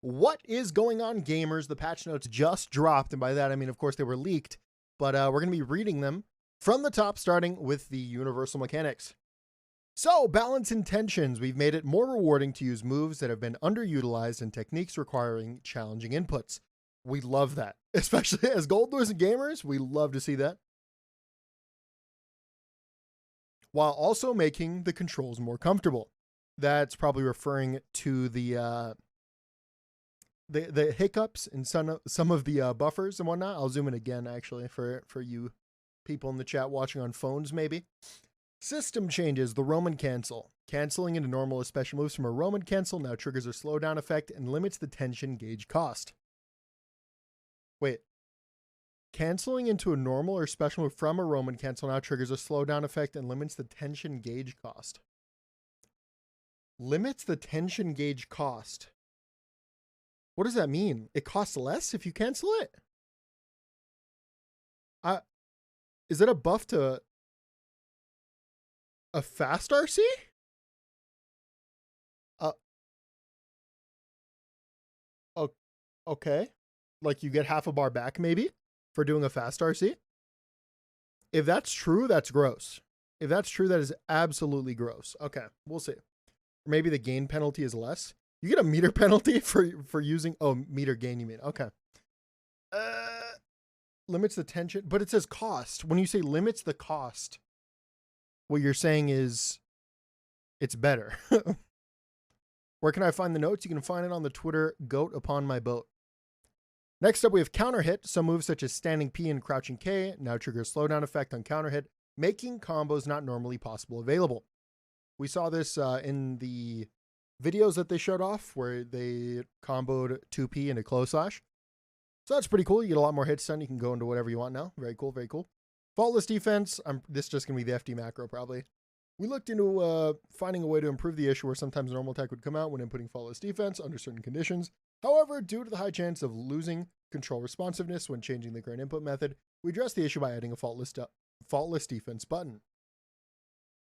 What is going on, gamers? The patch notes just dropped, and by that I mean, of course, they were leaked, but we're going to be reading them from the top, starting with the universal mechanics. So, balance intentions. We've made it more rewarding to use moves that have been underutilized and techniques requiring challenging inputs. We love that, especially as Gold Doors and gamers. We love to see that. While also making the controls more comfortable. That's probably referring to the hiccups in some of the buffers and whatnot. I'll zoom in again, actually, for you people in the chat watching on phones, maybe. System changes. The Roman cancel. Canceling into normal or special moves from a Roman cancel now triggers a slowdown effect and limits the tension gauge cost. Wait. Canceling into a normal or special move from a Roman cancel now triggers a slowdown effect and limits the tension gauge cost. Limits the tension gauge cost. What does that mean? It costs less if you cancel it? Is it a buff to a fast RC? Okay. Like you get half a bar back maybe for doing a fast RC? If that's true, that's gross. If that's true, that is absolutely gross. Okay, we'll see. Maybe the gain penalty is less. You get a meter penalty for using, meter gain you mean. Okay. Limits the tension, but it says cost. When you say limits the cost, what you're saying is it's better. Where can I find the notes? You can find it on the Twitter Goat Upon My Boat. Next up, we have counter hit. Some moves such as standing P and crouching K now trigger a slowdown effect on counter hit, making combos not normally possible available. We saw this in the videos that they showed off where they comboed 2P into close slash. So that's pretty cool. You get a lot more hits done. You can go into whatever you want now. Very cool, very cool. Faultless defense. This is just going to be the FD macro probably. We looked into finding a way to improve the issue where sometimes normal attack would come out when inputting faultless defense under certain conditions. However, due to the high chance of losing control responsiveness when changing the current input method, we addressed the issue by adding a faultless defense button.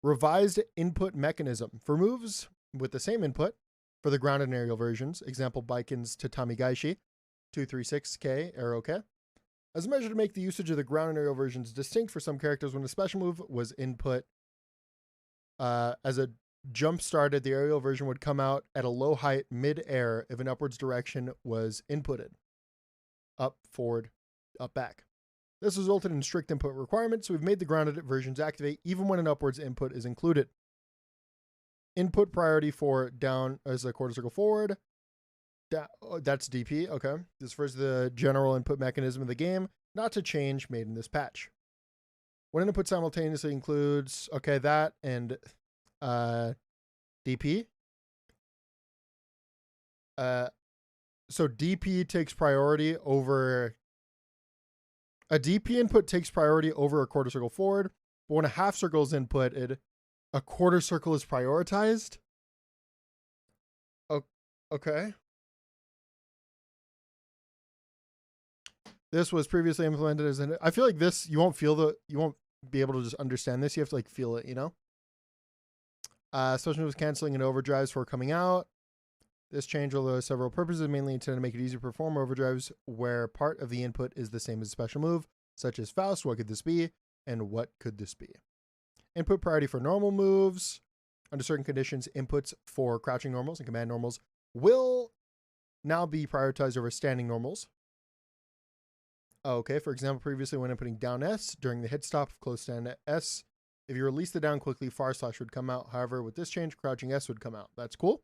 Revised input mechanism. For moves with the same input for the ground and aerial versions, example Baiken's Tatami Gaishi, 236K, arrow K, as a measure to make the usage of the ground and aerial versions distinct for some characters when a special move was input as a jump started, the aerial version would come out at a low height mid-air if an upwards direction was inputted. Up, forward, up, back. This resulted in strict input requirements, so we've made the grounded versions activate even when an upwards input is included. Input priority for down as a quarter circle forward. That's DP, okay. This refers to the general input mechanism of the game, not to change made in this patch. When input simultaneously includes, okay, that and DP. So DP takes priority over, a DP input takes priority over a quarter circle forward, but when a half circle is inputted, a quarter circle is prioritized. Okay. This was previously implemented as an, I feel like this, you won't be able to just understand this. You have to like feel it, you know? Special moves canceling and overdrives before coming out. This change will have several purposes, mainly intended to make it easier to perform overdrives where part of the input is the same as a special move, such as Faust, what could this be? And what could this be? Input priority for normal moves. Under certain conditions, inputs for crouching normals and command normals will now be prioritized over standing normals. Okay, for example, previously when inputting down S during the hit stop of close stand S, if you release the down quickly, far slash would come out. However, with this change, crouching S would come out. That's cool.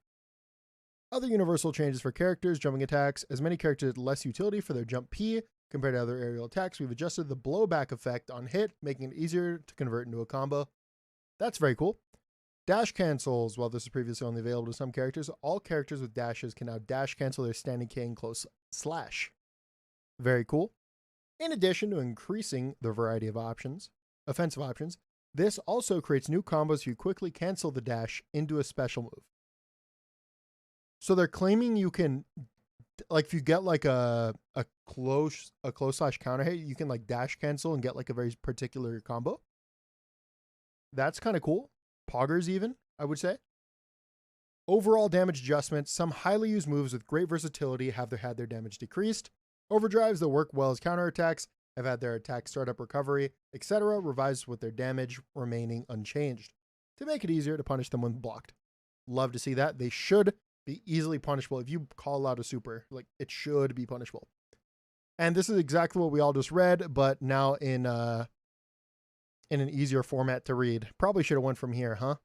Other universal changes for characters, jumping attacks. As many characters had less utility for their jump P compared to other aerial attacks, we've adjusted the blowback effect on hit, making it easier to convert into a combo. That's very cool. Dash cancels. While this is previously only available to some characters, all characters with dashes can now dash cancel their standing K and close slash. Very cool. In addition to increasing the variety of options, offensive options, this also creates new combos if you quickly cancel the dash into a special move. So they're claiming you can, like if you get like a close slash counter hit, you can like dash cancel and get like a very particular combo. That's kind of cool. Poggers even, I would say. Overall damage adjustments. Some highly used moves with great versatility have had their damage decreased. Overdrives that work well as counterattacks have had their attack startup recovery, etc. revised with their damage remaining unchanged to make it easier to punish them when blocked. Love to see that. They should be easily punishable. If you call out a super, like, it should be punishable. And this is exactly what we all just read, but now in an easier format to read. Probably should have went from here, huh?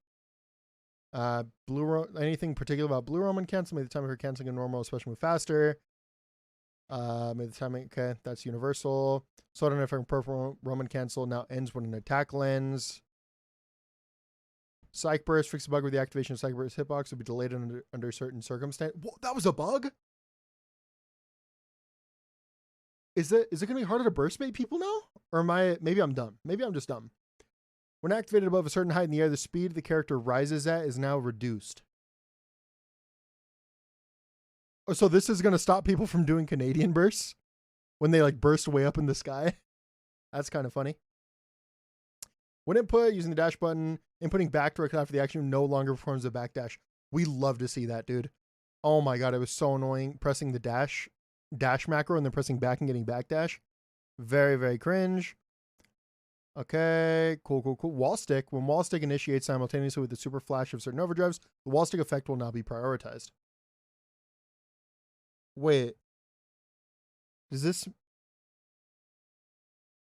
Anything particular about blue Roman cancel? Maybe the time for canceling a normal special move faster. Maybe the timing, okay, that's universal. Slow down effect purple Roman cancel now ends when an attack lands. Psych Burst, fix the bug with the activation of Psych Burst hitbox would be delayed under certain circumstances. Whoa, that was a bug? Is it going to be harder to burst bait people now? Or maybe I'm dumb. Maybe I'm just dumb. When activated above a certain height in the air, the speed the character rises at is now reduced. Oh, so this is going to stop people from doing Canadian bursts when they like burst way up in the sky. That's kind of funny. When input, using the dash button, inputting back directly after the action no longer performs a backdash. We love to see that, dude. Oh my god, it was so annoying pressing the dash macro and then pressing back and getting backdash. Very, very cringe. Okay, cool. Wall stick. When wall stick initiates simultaneously with the super flash of certain overdrives, the wall stick effect will now be prioritized. Wait. Does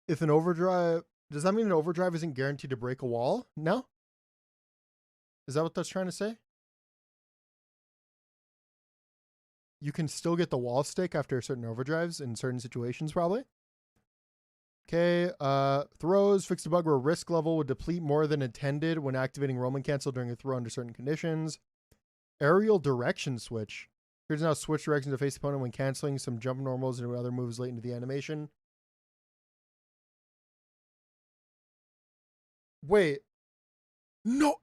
that mean an overdrive isn't guaranteed to break a wall? No? Is that what that's trying to say? You can still get the wall stick after certain overdrives in certain situations, probably. Okay, throws. Fix the bug where risk level would deplete more than intended when activating Roman cancel during a throw under certain conditions. Aerial direction switch. Here's now switch direction to face the opponent when canceling some jump normals and other moves late into the animation. Wait. No.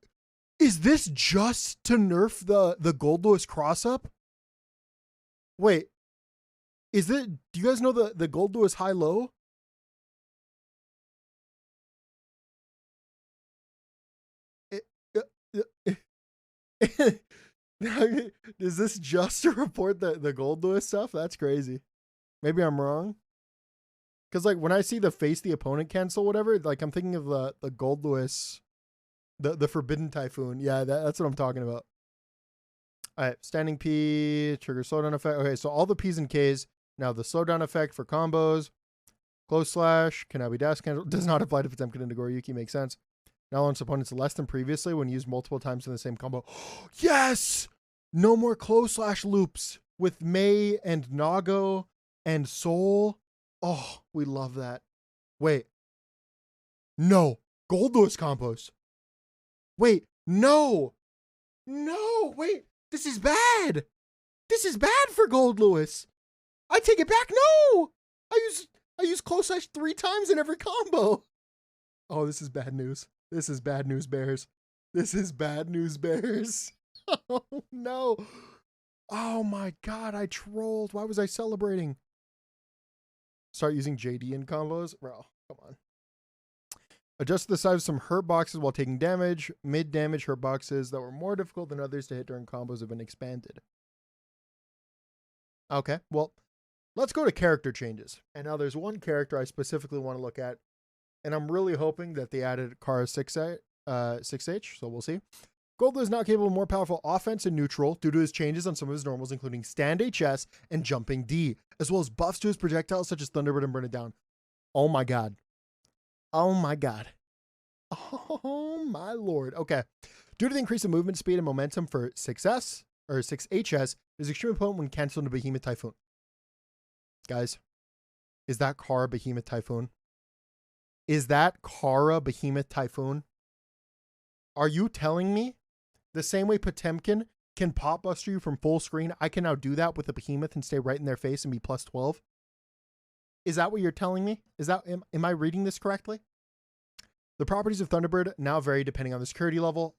Is this just to nerf the Gold Lewis cross up? Wait. Do you guys know the Gold Lewis high low? Is this just to report the Gold Lewis stuff? That's crazy. Maybe I'm wrong. Because like when I see the face the opponent cancel whatever, like I'm thinking of the Gold Lewis, the Forbidden Typhoon. Yeah, that's what I'm talking about. All right, standing P, trigger slowdown effect. Okay, so all the P's and K's. Now the slowdown effect for combos. Close slash can now be dash cancel. Does not apply to Potemkin and Nagoriyuki. Makes sense. Now launch opponents less than previously when used multiple times in the same combo. Yes! No more close slash loops with Mei and Nago and Soul. Oh, we love that. Wait. No. Gold Lewis combos. Wait. No. No. Wait. This is bad. This is bad for Gold Lewis. I take it back. No. I use close slash 3 times in every combo. Oh, this is bad news. This is bad news, Bears. This is bad news, Bears. Oh, no. Oh, my God. I trolled. Why was I celebrating? Start using JD in combos? Bro, come on. Adjust the size of some hurt boxes while taking damage. Mid-damage hurt boxes that were more difficult than others to hit during combos have been expanded. Okay, well, let's go to character changes. And now there's one character I specifically want to look at. And I'm really hoping that they added Kara 6H, so we'll see. Gold is now capable of more powerful offense and neutral due to his changes on some of his normals, including Stand HS and Jumping D, as well as buffs to his projectiles such as Thunderbird and Burn It Down. Oh my god. Oh my god. Oh my lord. Okay. Due to the increase in movement speed and momentum for 6S, or 6HS, is extremely potent when canceled into Behemoth Typhoon. Guys, is that Kara Behemoth Typhoon? Is that Kara Behemoth Typhoon? Are you telling me the same way Potemkin can pop buster you from full screen, I can now do that with a Behemoth and stay right in their face and be plus 12? Is that what you're telling me? Am I reading this correctly? The properties of Thunderbird now vary depending on the security level.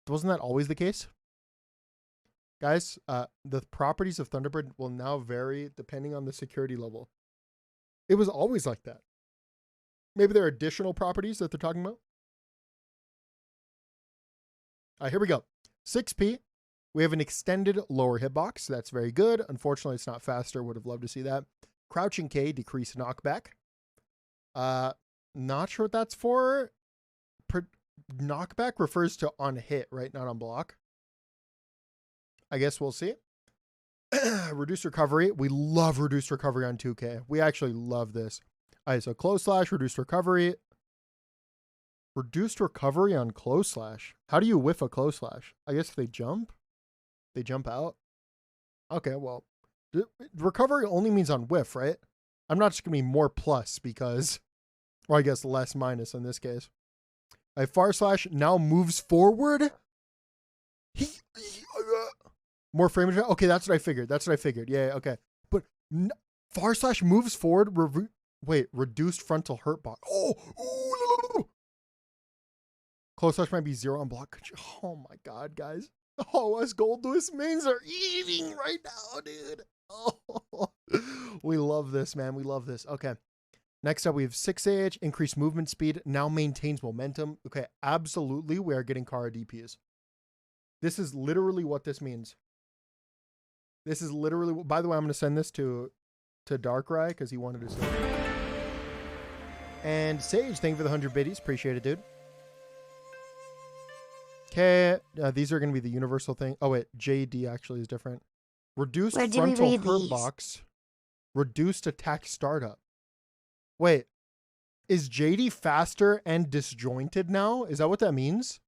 Wasn't that always the case? Guys, the properties of Thunderbird will now vary depending on the security level. It was always like that. Maybe there are additional properties that they're talking about. All right, here we go. 6P. We have an extended lower hitbox. That's very good. Unfortunately, it's not faster. Would have loved to see that. Crouching K, decreased knockback. Not sure what that's for. Knockback refers to on hit, right? Not on block. I guess we'll see. Reduced recovery. We love reduced recovery on 2K. We actually love this. All right, so close slash, reduced recovery. Reduced recovery on close slash. How do you whiff a close slash? I guess they jump. They jump out. Okay, well, recovery only means on whiff, right? I'm not just going to be more plus because, or I guess less minus in this case. A far slash now moves forward. More frame rate. Okay, that's what I figured. That's what I figured. Yeah, okay. But far slash moves forward. Wait, reduced frontal hurt box. Oh, close slash might be 0 on block. Oh my god, guys. Oh, us Gold Lewis mains are eating right now, dude. Oh, we love this, man. We love this. Okay. Next up, we have 6AH, increased movement speed, now maintains momentum. Okay, absolutely, we are getting Kara DPs. This is literally what this means. This is literally, by the way, I'm going to send this to Darkrai because he wanted to say it. And Sage, thank you for the 100 biddies. Appreciate it, dude. Okay, these are going to be the universal thing. Oh, wait, JD actually is different. Reduced frontal hurt box. Reduced attack startup. Wait, is JD faster and disjointed now? Is that what that means?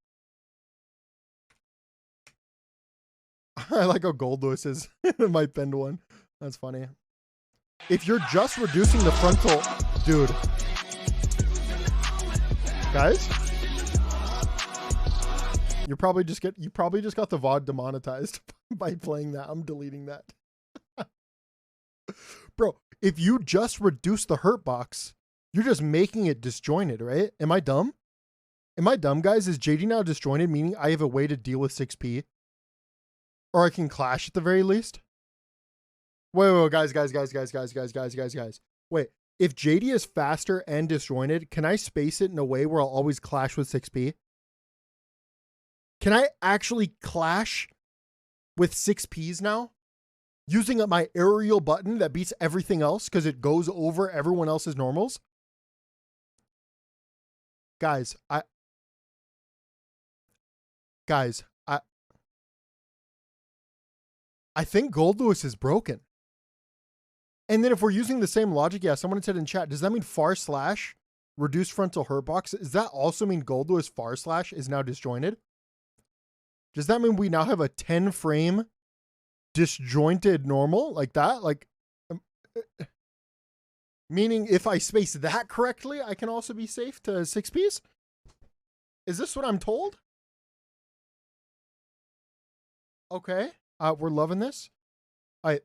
I like how Gold Lewis is my pinned one. That's funny. If you're just reducing the frontal, dude. Guys, you probably just got the VOD demonetized by playing that. I'm deleting that. Bro, if you just reduce the hurt box, you're just making it disjointed, right? Am I dumb? Am I dumb, guys? Is JD now disjointed, meaning I have a way to deal with 6P? Or I can clash at the very least? Wait, guys. Wait, if JD is faster and disjointed, can I space it in a way where I'll always clash with 6P? Can I actually clash with 6Ps now? Using my aerial button that beats everything else because it goes over everyone else's normals? Guys, I think Gold Lewis is broken. And then if we're using the same logic, yeah, someone said in chat, does that mean far slash, reduced frontal hurt box? Does that also mean Gold Lewis far slash is now disjointed? Does that mean we now have a 10 frame disjointed normal like that? Like, meaning if I space that correctly, I can also be safe to 6Ps? Is this what I'm told? Okay. We're loving this. All right.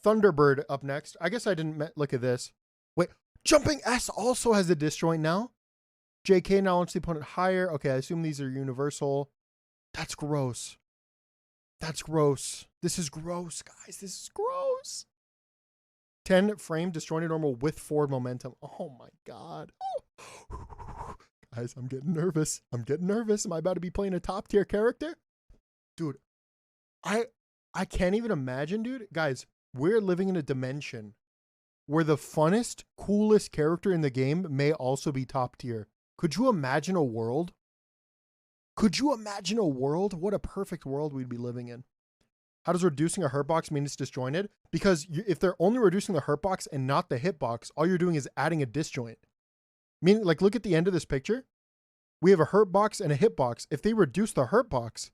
Thunderbird up next. I guess I didn't look at this. Wait, jumping S also has a disjoint now. JK now wants the opponent higher. Okay, I assume these are universal. That's gross. That's gross. This is gross, guys. This is gross. 10 frame disjointed normal with forward momentum. Oh my god. Oh. Guys, I'm getting nervous. I'm getting nervous. Am I about to be playing a top tier character? Dude, I can't even imagine, dude. Guys, we're living in a dimension where the funnest, coolest character in the game may also be top tier. Could you imagine a world? Could you imagine a world? What a perfect world we'd be living in. How does reducing a hurt box mean it's disjointed? Because if they're only reducing the hurt box and not the hit box, all you're doing is adding a disjoint. Meaning, like, look at the end of this picture. We have a hurt box and a hit box. If they reduce the hurt box,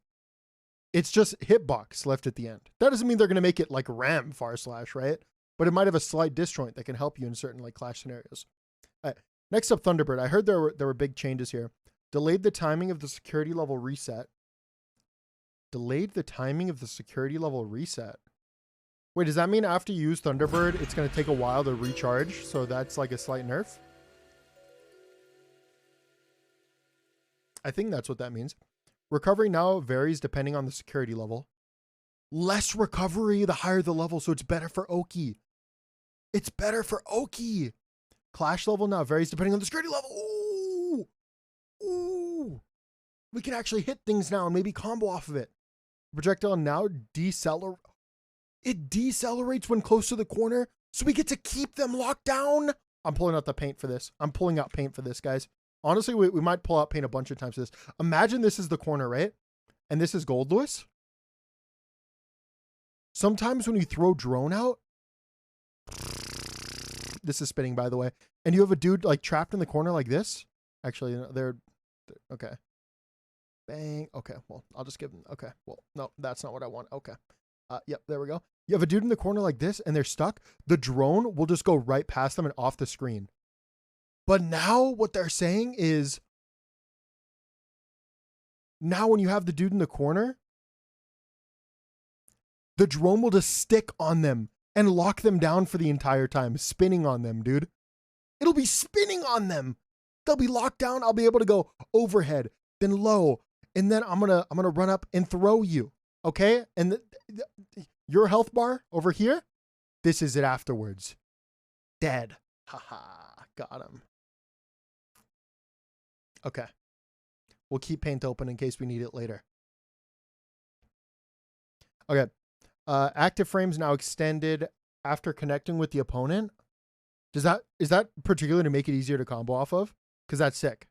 it's just hitbox left at the end. That doesn't mean they're going to make it like RAM far slash, right? But it might have a slight disjoint that can help you in certain like clash scenarios. All right. Next up, Thunderbird. I heard there were big changes here. Delayed the timing of the security level reset. Delayed the timing of the security level reset. Wait, does that mean after you use Thunderbird, it's going to take a while to recharge? So that's like a slight nerf? I think that's what that means. Recovery now varies depending on the security level. Less recovery the higher the level, so it's better for Oki. It's better for Oki. Clash level now varies depending on the security level. Ooh. Ooh. We can actually hit things now and maybe combo off of it. Projectile now decelerate. It decelerates when close to the corner, so we get to keep them locked down. I'm pulling out the paint for this. I'm pulling out paint for this, guys. Honestly, we might pull out paint a bunch of times for this. Imagine this is the corner, right? And this is Gold Lewis. Sometimes when you throw drone out, this is spinning, by the way, and you have a dude like trapped in the corner like this. Actually, they're okay. Bang. Okay, well, I'll just give them. Okay, well, no, that's not what I want. Okay. Yep, there we go. You have a dude in the corner like this and they're stuck. The drone will just go right past them and off the screen. But now what they're saying is, now when you have the dude in the corner, the drone will just stick on them and lock them down for the entire time, spinning on them, dude. It'll be spinning on them. They'll be locked down. I'll be able to go overhead, then low, and then I'm gonna run up and throw you. Okay? And your health bar over here, this is it afterwards. Dead. Haha, got him. Okay. We'll keep paint open in case we need it later. Okay. Active frames now extended after connecting with the opponent. Is that particular to make it easier to combo off of? Because that's sick.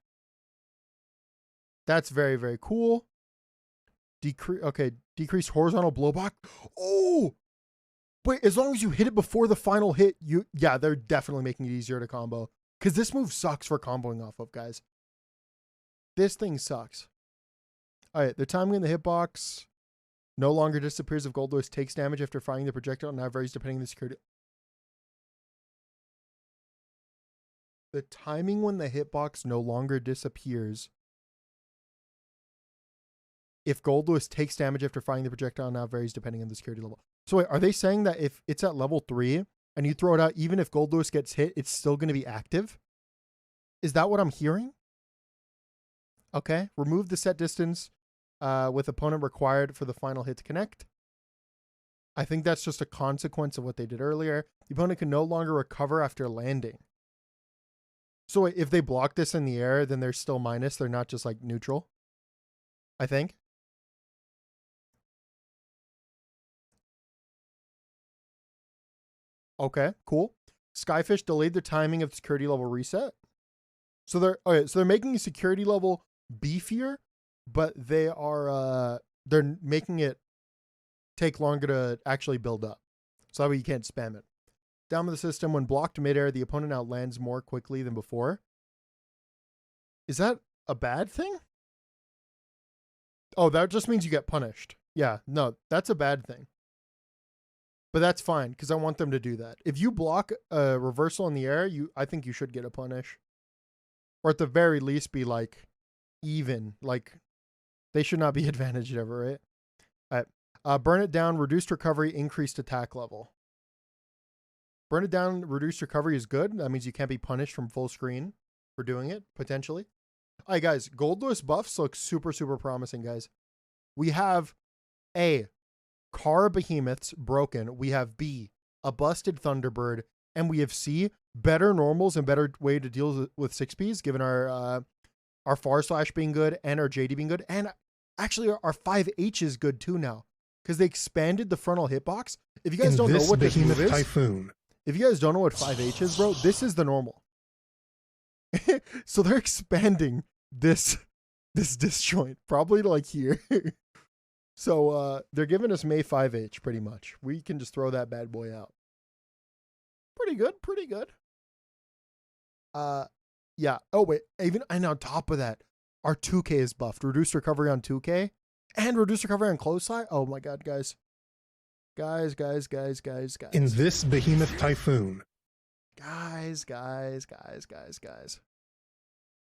That's very, very cool. Decrease horizontal blowback. Oh, wait, as long as you hit it before the final hit, yeah, they're definitely making it easier to combo. Because this move sucks for comboing off of, guys. This thing sucks. All right, the timing in the hitbox no longer disappears if Gold Lewis takes damage after firing the projectile. Now varies depending on the security. The timing when the hitbox no longer disappears if Gold Lewis takes damage after firing the projectile now varies depending on the security level. So wait, are they saying that if it's at level 3 and you throw it out, even if Gold Lewis gets hit, it's still going to be active? Is that what I'm hearing? Okay. Remove the set distance with opponent required for the final hit to connect. I think that's just a consequence of what they did earlier. The opponent can no longer recover after landing. So wait, if they block this in the air, then they're still minus. They're not just like neutral, I think. Okay, cool. Skyfish delayed the timing of the security level reset. So they're making the security level beefier, but they're making it take longer to actually build up. So that way you can't spam it. Down with the system, when blocked midair, the opponent now lands more quickly than before. Is that a bad thing? Oh, that just means you get punished. Yeah, no, that's a bad thing. But that's fine, because I want them to do that. If you block a reversal in the air, I think you should get a punish. Or at the very least be like even. Like they should not be advantaged ever, right? All right. Burn it down, reduced recovery, increased attack level. Burn it down, reduced recovery is good. That means you can't be punished from full screen for doing it, potentially. All right, guys. Gold Lewis buffs look super, super promising, guys. We have A, Car Behemoths broken. We have B, a busted Thunderbird. And we have C, better normals and better way to deal with 6Ps, given our Far Slash being good and our JD being good. And actually our 5H is good too now, because they expanded the frontal hitbox. If you guys don't know what this move is, Typhoon. If you guys don't know what 5H is, bro, this is the normal. So they're expanding this disjoint, probably to like here. So they're giving us May 5H pretty much. We can just throw that bad boy out. Pretty good, pretty good. Yeah. Oh wait, and on top of that, our 2K is buffed. Reduced recovery on 2K and reduced recovery on close side. Oh my god, guys. Guys. In this behemoth typhoon. Guys.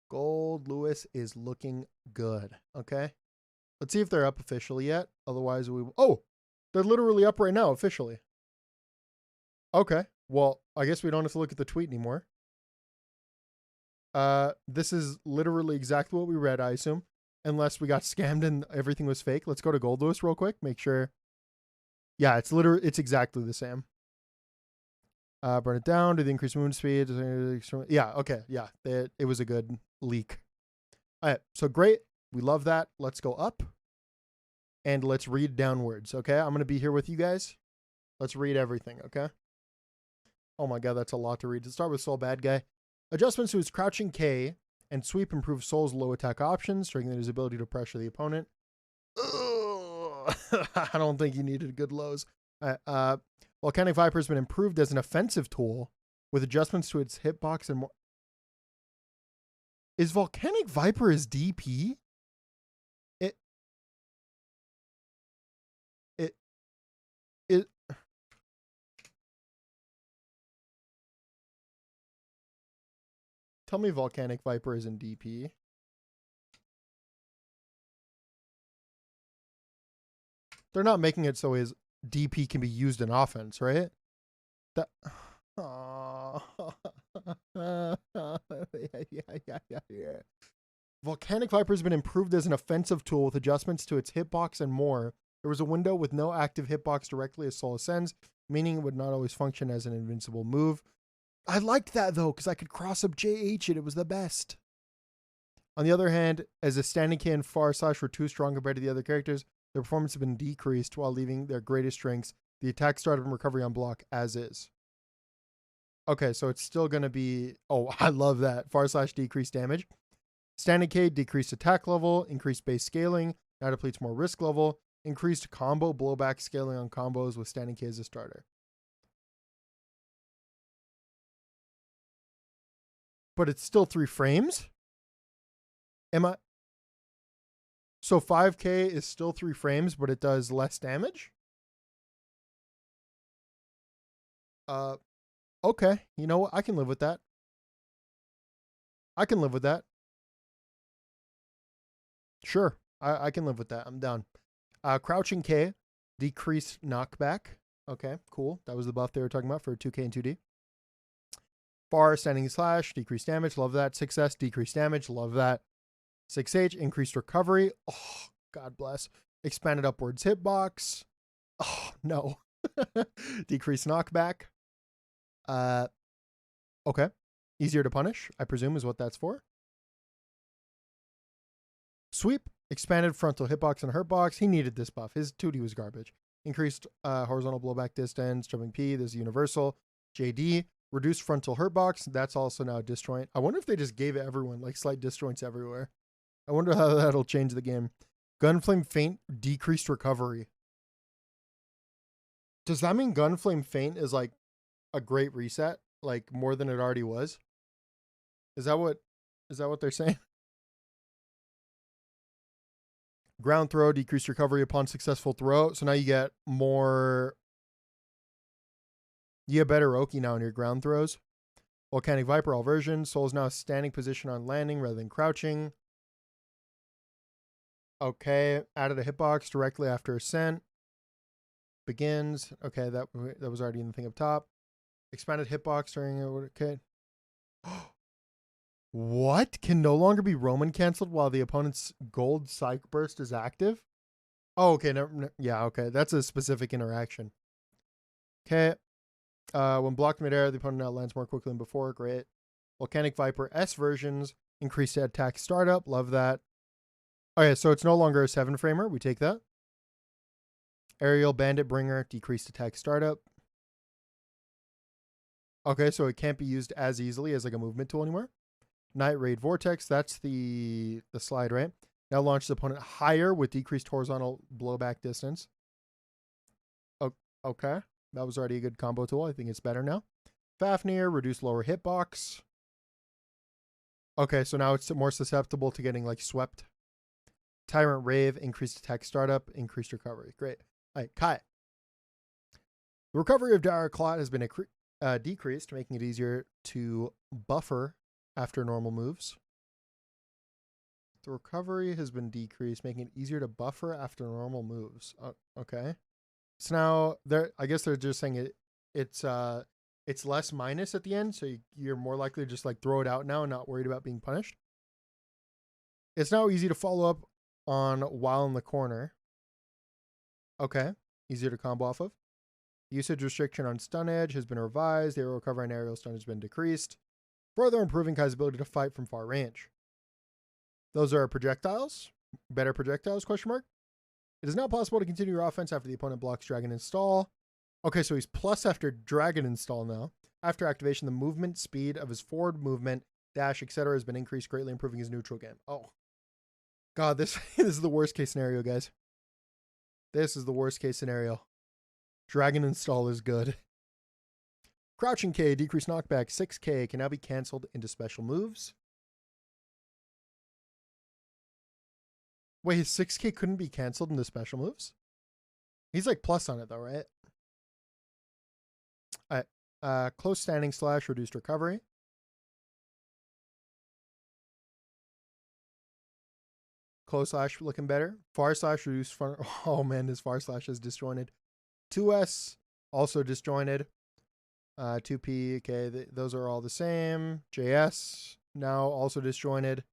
Gold Lewis is looking good. Okay. Let's see if they're up officially yet. Otherwise they're literally up right now officially. Okay. Well, I guess we don't have to look at the tweet anymore. This is literally exactly what we read, I assume. Unless we got scammed and everything was fake. Let's go to Gold Lewis real quick. Make sure. Yeah, it's exactly the same. Burn it down to the increased movement speed. Yeah, okay. Yeah, it was a good leak. All right, so great. We love that. Let's go up. and let's read downwards, okay? I'm going to be here with you guys. Let's read everything, okay? Oh my god, that's a lot to read. To start with Soul Bad Guy. Adjustments to his crouching K and sweep improve Soul's low attack options, strengthening his ability to pressure the opponent. I don't think he needed good lows. Volcanic Viper has been improved as an offensive tool with adjustments to its hitbox and more. Is Volcanic Viper his DP? It Tell me Volcanic Viper is in DP. They're not making it so his DP can be used in offense, right? That. Yeah. Volcanic Viper has been improved as an offensive tool with adjustments to its hitbox and more. There was a window with no active hitbox directly as Soul ascends, meaning it would not always function as an invincible move. I liked that though, because I could cross up JH it. It was the best. On the other hand, as a standing K and Far Slash were too strong compared to the other characters, their performance has been decreased while leaving their greatest strengths, the attack, startup, and recovery on block as is. Okay, so it's still going to be... Oh, I love that. Far Slash decreased damage. Standing K decreased attack level, increased base scaling, now depletes more risk level, increased combo blowback scaling on combos with Standing K as a starter. But it's still 3 frames? So 5K is still 3 frames, but it does less damage? Okay. You know what? I can live with that. I can live with that. Sure. I can live with that. I'm down. Crouching K, decreased knockback. Okay, cool. That was the buff they were talking about for 2K and 2D. Far, standing slash, decreased damage. Love that. 6S, decreased damage. Love that. 6H, increased recovery. Oh, God bless. Expanded upwards hitbox. Oh, no. Decreased knockback. Okay. Easier to punish, I presume, is what that's for. Sweep, expanded frontal hitbox and hurtbox. He needed this buff. His 2D was garbage. Increased horizontal blowback distance, jumping P. This is universal. JD, reduced frontal hurtbox. That's also now disjoint. I wonder if they just gave everyone like slight disjoints everywhere. I wonder how that'll change the game. Gunflame Feint, decreased recovery. Does that mean Gunflame Feint is like a great reset? Like more than it already was? Is that what they're saying? Ground throw, decreased recovery upon successful throw. So now you get more... You get better Oki now in your ground throws. Volcanic Viper, all versions. Soul's now standing position on landing rather than crouching. Okay, added a hitbox directly after ascent. Begins. Okay, that was already in the thing up top. Expanded hitbox during... Okay. What? Can no longer be Roman canceled while the opponent's gold Psych Burst is active? Oh, okay. Yeah, okay. That's a specific interaction. Okay. When blocked midair, the opponent now lands more quickly than before. Great. Volcanic Viper S versions. Increased attack startup. Love that. Okay, so it's no longer a 7-framer. We take that. Aerial Bandit Bringer. Decreased attack startup. Okay, so it can't be used as easily as like a movement tool anymore. Night Raid Vortex, that's the slide, right? Now launch the opponent higher with decreased horizontal blowback distance. Oh, okay. That was already a good combo tool. I think it's better now. Fafnir, reduce lower hitbox. Okay, so now it's more susceptible to getting like swept. Tyrant Rave, increased attack startup, increased recovery. Great. All right, Kai. The recovery of Dire Clot has been decreased, making it easier to buffer after normal moves. The recovery has been decreased, making it easier to buffer after normal moves. Okay. So now I guess they're just saying it's less minus at the end, so you're more likely to just like throw it out now and not worried about being punished. It's now easy to follow up on while in the corner. Okay. Easier to combo off of. Usage restriction on stun edge has been revised. The aerial recovery and aerial stun has been decreased, further improving Kai's ability to fight from far range. Those are projectiles. Better projectiles, question mark. It is now possible to continue your offense after the opponent blocks Dragon Install. Okay, so he's plus after Dragon Install now. After activation, the movement speed of his forward movement, dash, etc. has been increased, greatly improving his neutral game. Oh. God, this is the worst case scenario, guys. This is the worst case scenario. Dragon Install is good. Crouching K, decreased knockback, 6K, can now be canceled into special moves. Wait, his 6K couldn't be canceled into special moves? He's like plus on it though, right? Alright. Close standing slash, reduced recovery. Close slash looking better. Far slash, reduced front. Oh man, this far slash is disjointed. 2S, also disjointed. 2P, okay, those are all the same. JS, now also disjointed.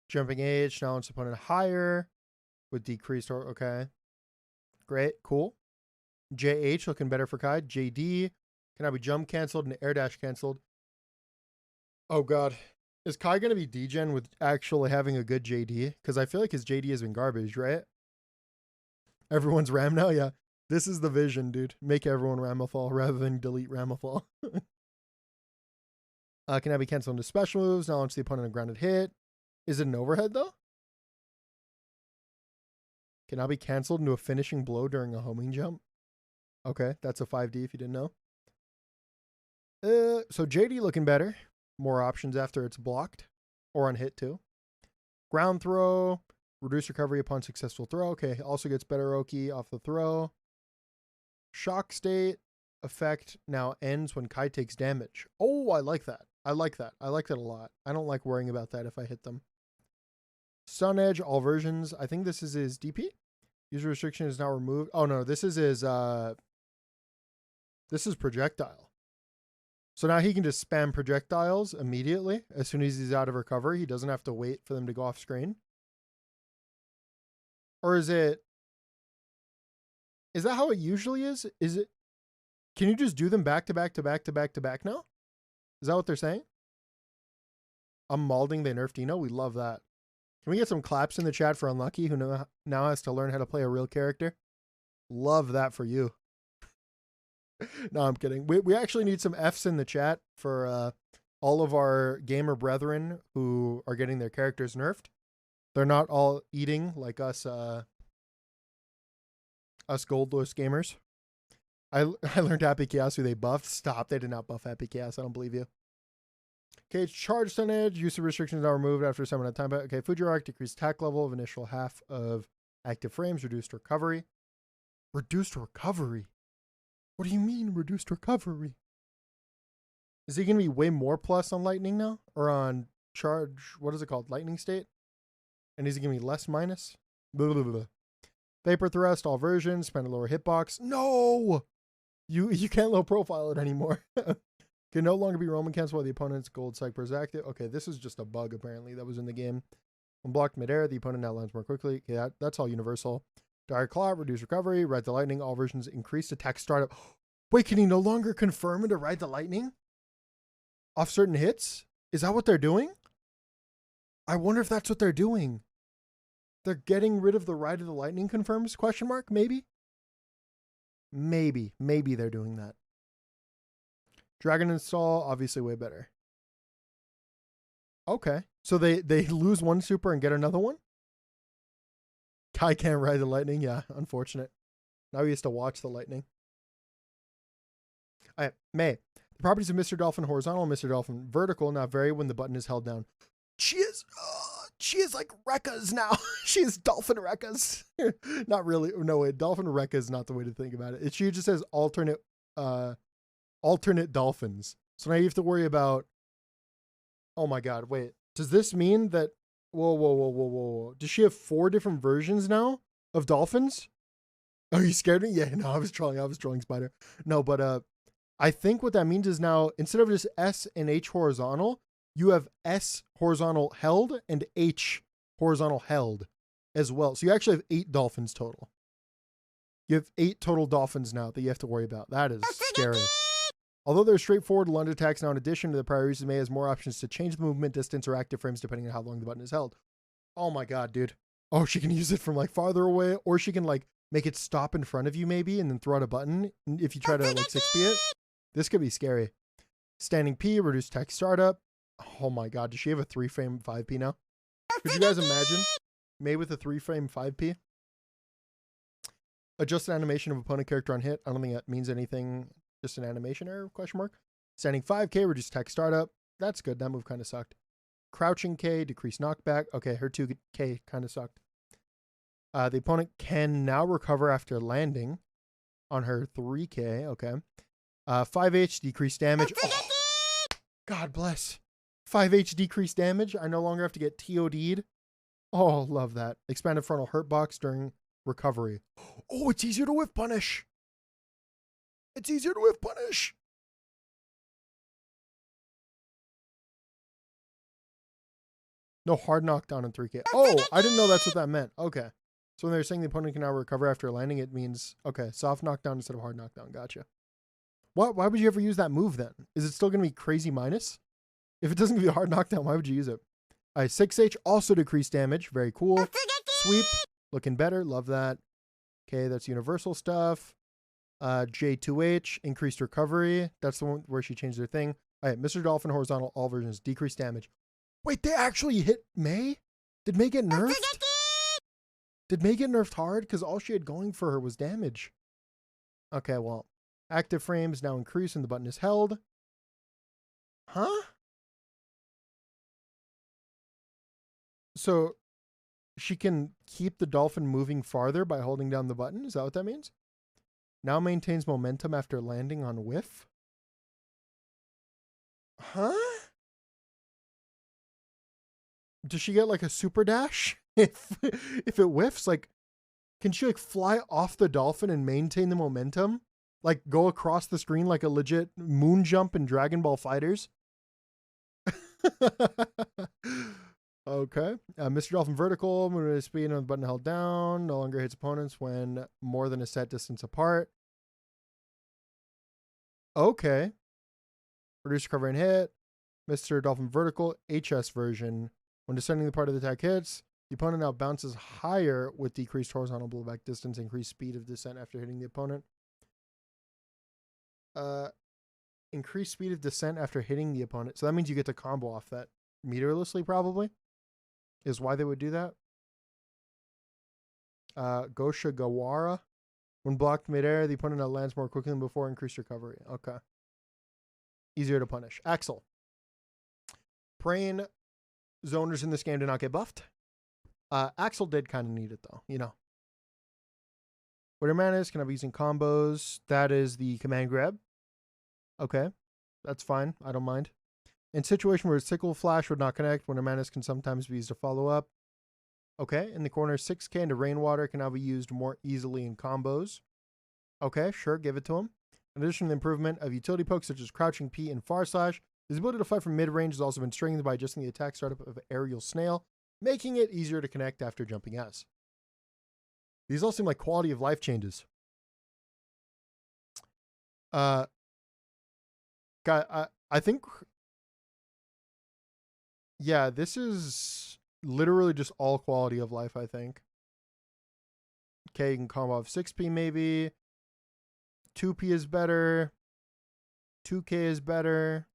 Jumping H, now it's opponent higher with decreased, okay. Great, cool. JH looking better for Kai. JD can now be jump canceled and air dash canceled. Oh god. Is Kai going to be degen with actually having a good JD? Because I feel like his JD has been garbage, right? Everyone's Ram now? Yeah. This is the vision, dude. Make everyone Ramafall rather than delete Ramafall. Can now be canceled into special moves. Now launch the opponent a grounded hit. Is it an overhead, though? Can now be canceled into a finishing blow during a homing jump. Okay, that's a 5D if you didn't know. So JD looking better. More options after it's blocked. Or on hit, too. Ground throw. Reduce recovery upon successful throw. Okay, also gets better Oki off the throw. Shock state effect now ends when Kai takes damage. Oh, I like that. I like that. I like that a lot. I don't like worrying about that if I hit them. Sun Edge, all versions. I think this is his DP. User restriction is now removed. Oh no, this is his this is projectile. So now he can just spam projectiles immediately as soon as he's out of recovery. He doesn't have to wait for them to go off screen. Or is that how it usually is? Is it, can you just do them back to back to back to back to back now? Is that what they're saying? I'm malding, they nerfed Dino. We love that. Can we get some claps in the chat for Unlucky, who now has to learn how to play a real character? Love that for you. No, I'm kidding. We actually need some Fs in the chat for all of our gamer brethren who are getting their characters nerfed. They're not all eating like us goldless gamers. I learned Happy Chaos who they buffed. Stop, they did not buff Happy Chaos. I don't believe you. Okay, charge Sun Edge. Use of restrictions now removed after some amount of time. Okay, Fujirock, decreased attack level of initial half of active frames. Reduced recovery. Reduced recovery? What do you mean reduced recovery? Is he going to be way more plus on lightning now? Or on charge, what is it called? Lightning state? And is he going to be less minus? Blah, blah, blah. Vapor thrust, all versions, spend a lower hitbox. No! You can't low profile it anymore. Can no longer be Roman cancel while the opponent's gold Psych Burst active. Okay, this is just a bug apparently that was in the game. When blocked midair, the opponent now lands more quickly. Okay, that's all universal. Dire Claw, reduce recovery, ride the lightning, all versions increased attack startup. Wait, can he no longer confirm to ride the lightning? Off certain hits? Is that what they're doing? I wonder if that's what they're doing. They're getting rid of the ride of the lightning confirms? Question mark? Maybe? Maybe they're doing that. Dragon Install, obviously way better. Okay. So they lose one super and get another one? Kai can't ride the lightning. Yeah, unfortunate. Now he has to watch the lightning. All right, May. The properties of Mr. Dolphin horizontal and Mr. Dolphin vertical now vary when the button is held down. She is like Rekka's now. She is Dolphin Rekka's. Not really. No way. Dolphin Rekka is not the way to think about it. She just says alternate dolphins. So now you have to worry about, oh my God, wait. Does this mean that, whoa. Does she have 4 different versions now of dolphins? Are you scared of me? Yeah, no, I was trolling Spider. No, but I think what that means is now, instead of just S and H horizontal, you have S horizontal held and H horizontal held as well. So you actually have 8 dolphins total. You have 8 total dolphins now that you have to worry about. That is scary. Although they're straightforward lunge attacks now, in addition to the prior uses, May has more options to change the movement distance or active frames depending on how long the button is held. Oh my God, dude. Oh, she can use it from like farther away, or she can like make it stop in front of you maybe and then throw out a button if you try to like 6P it. This could be scary. Standing P, reduce tech startup. Oh my god, does she have a 3-frame 5P now? Could you guys imagine? May with a 3-frame 5P? Adjust animation of opponent character on hit. I don't think that means anything. Just an animation error, question mark. Standing 5K, reduce tech startup. That's good. That move kind of sucked. Crouching K, decrease knockback. Okay, her 2K kind of sucked. The opponent can now recover after landing on her 3K. Okay. 5H, decrease damage. Oh, God bless. 5H, decrease damage. I no longer have to get TOD'd. Oh, love that. Expanded frontal hurt box during recovery. Oh, it's easier to whiff punish. It's easier to whiff punish. No hard knockdown in 3K. Oh, I didn't know that's what that meant. Okay. So when they're saying the opponent can now recover after landing, it means, okay, soft knockdown instead of hard knockdown. Gotcha. What? Why would you ever use that move then? Is it still going to be crazy minus? If it doesn't give you a hard knockdown, why would you use it? All right, 6H, also decreased damage. Very cool. Sweep, looking better. Love that. Okay, that's universal stuff. J2H, increased recovery. That's the one where she changed her thing. All right, Mr. Dolphin, horizontal, all versions, decreased damage. Wait, they actually hit May? Did May get nerfed? Did May get nerfed hard? Because all she had going for her was damage. Okay, well, active frames now increase and the button is held. Huh? So she can keep the dolphin moving farther by holding down the button? Is that what that means? Now maintains momentum after landing on whiff? Huh? Does she get like a super dash if it whiffs? Like, can she like fly off the dolphin and maintain the momentum? Like go across the screen like a legit moon jump in Dragon Ball Fighters? Okay. Mr. Dolphin vertical, moving at speed on the button held down. No longer hits opponents when more than a set distance apart. Okay. Reduce recovery and hit. Mr. Dolphin vertical, HS version. When descending the part of the attack hits, the opponent now bounces higher with decreased horizontal blowback distance, increased speed of descent after hitting the opponent. Increased speed of descent after hitting the opponent. So that means you get to combo off that meterlessly, probably, is why they would do that. Gosha Gawara. When blocked midair, the opponent now lands more quickly than before, increased recovery. Okay. Easier to punish. Axel. Praying zoners in this game did not get buffed. Axel did kind of need it though, you know. What her mana is, can I be using combos? That is the command grab. Okay. That's fine. I don't mind. In situation where a sickle flash would not connect, when a mana can sometimes be used to follow up. Okay. In the corner, 6K into rainwater can now be used more easily in combos. Okay, sure, give it to him. In addition to the improvement of utility pokes such as crouching P and far slash, his ability to fight from mid-range has also been strengthened by adjusting the attack startup of aerial snail, making it easier to connect after jumping S. These all seem like quality of life changes. I think, yeah, this is literally just all quality of life, I think. Okay, you can combo off 6P maybe. 2P is better. 2K is better.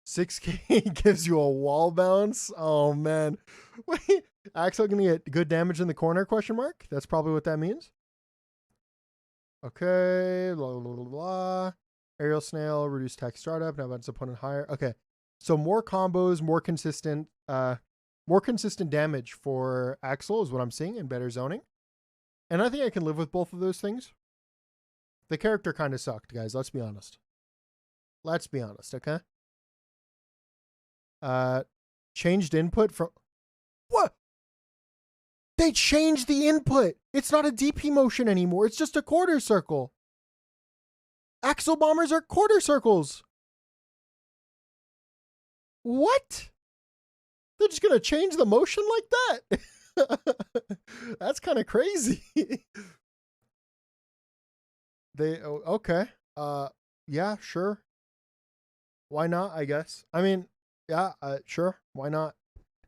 6K gives you a wall bounce. Oh, man. Wait, Axel going to get good damage in the corner, question mark? That's probably what that means. Okay, blah, blah, blah, blah. Aerial snail, reduce attack startup, now bounce opponent higher. Okay, so more combos, more consistent damage for Axel is what I'm seeing, and better zoning. And I think I can live with both of those things. The character kind of sucked, guys. Let's be honest. Let's be honest, okay? Changed input from... What? They changed the input. It's not a DP motion anymore. It's just a quarter circle. Axle bombers are quarter circles. What? They're just going to change the motion like that? That's kind of crazy. Okay. Yeah, sure. Why not, I guess. I mean, yeah, sure. Why not?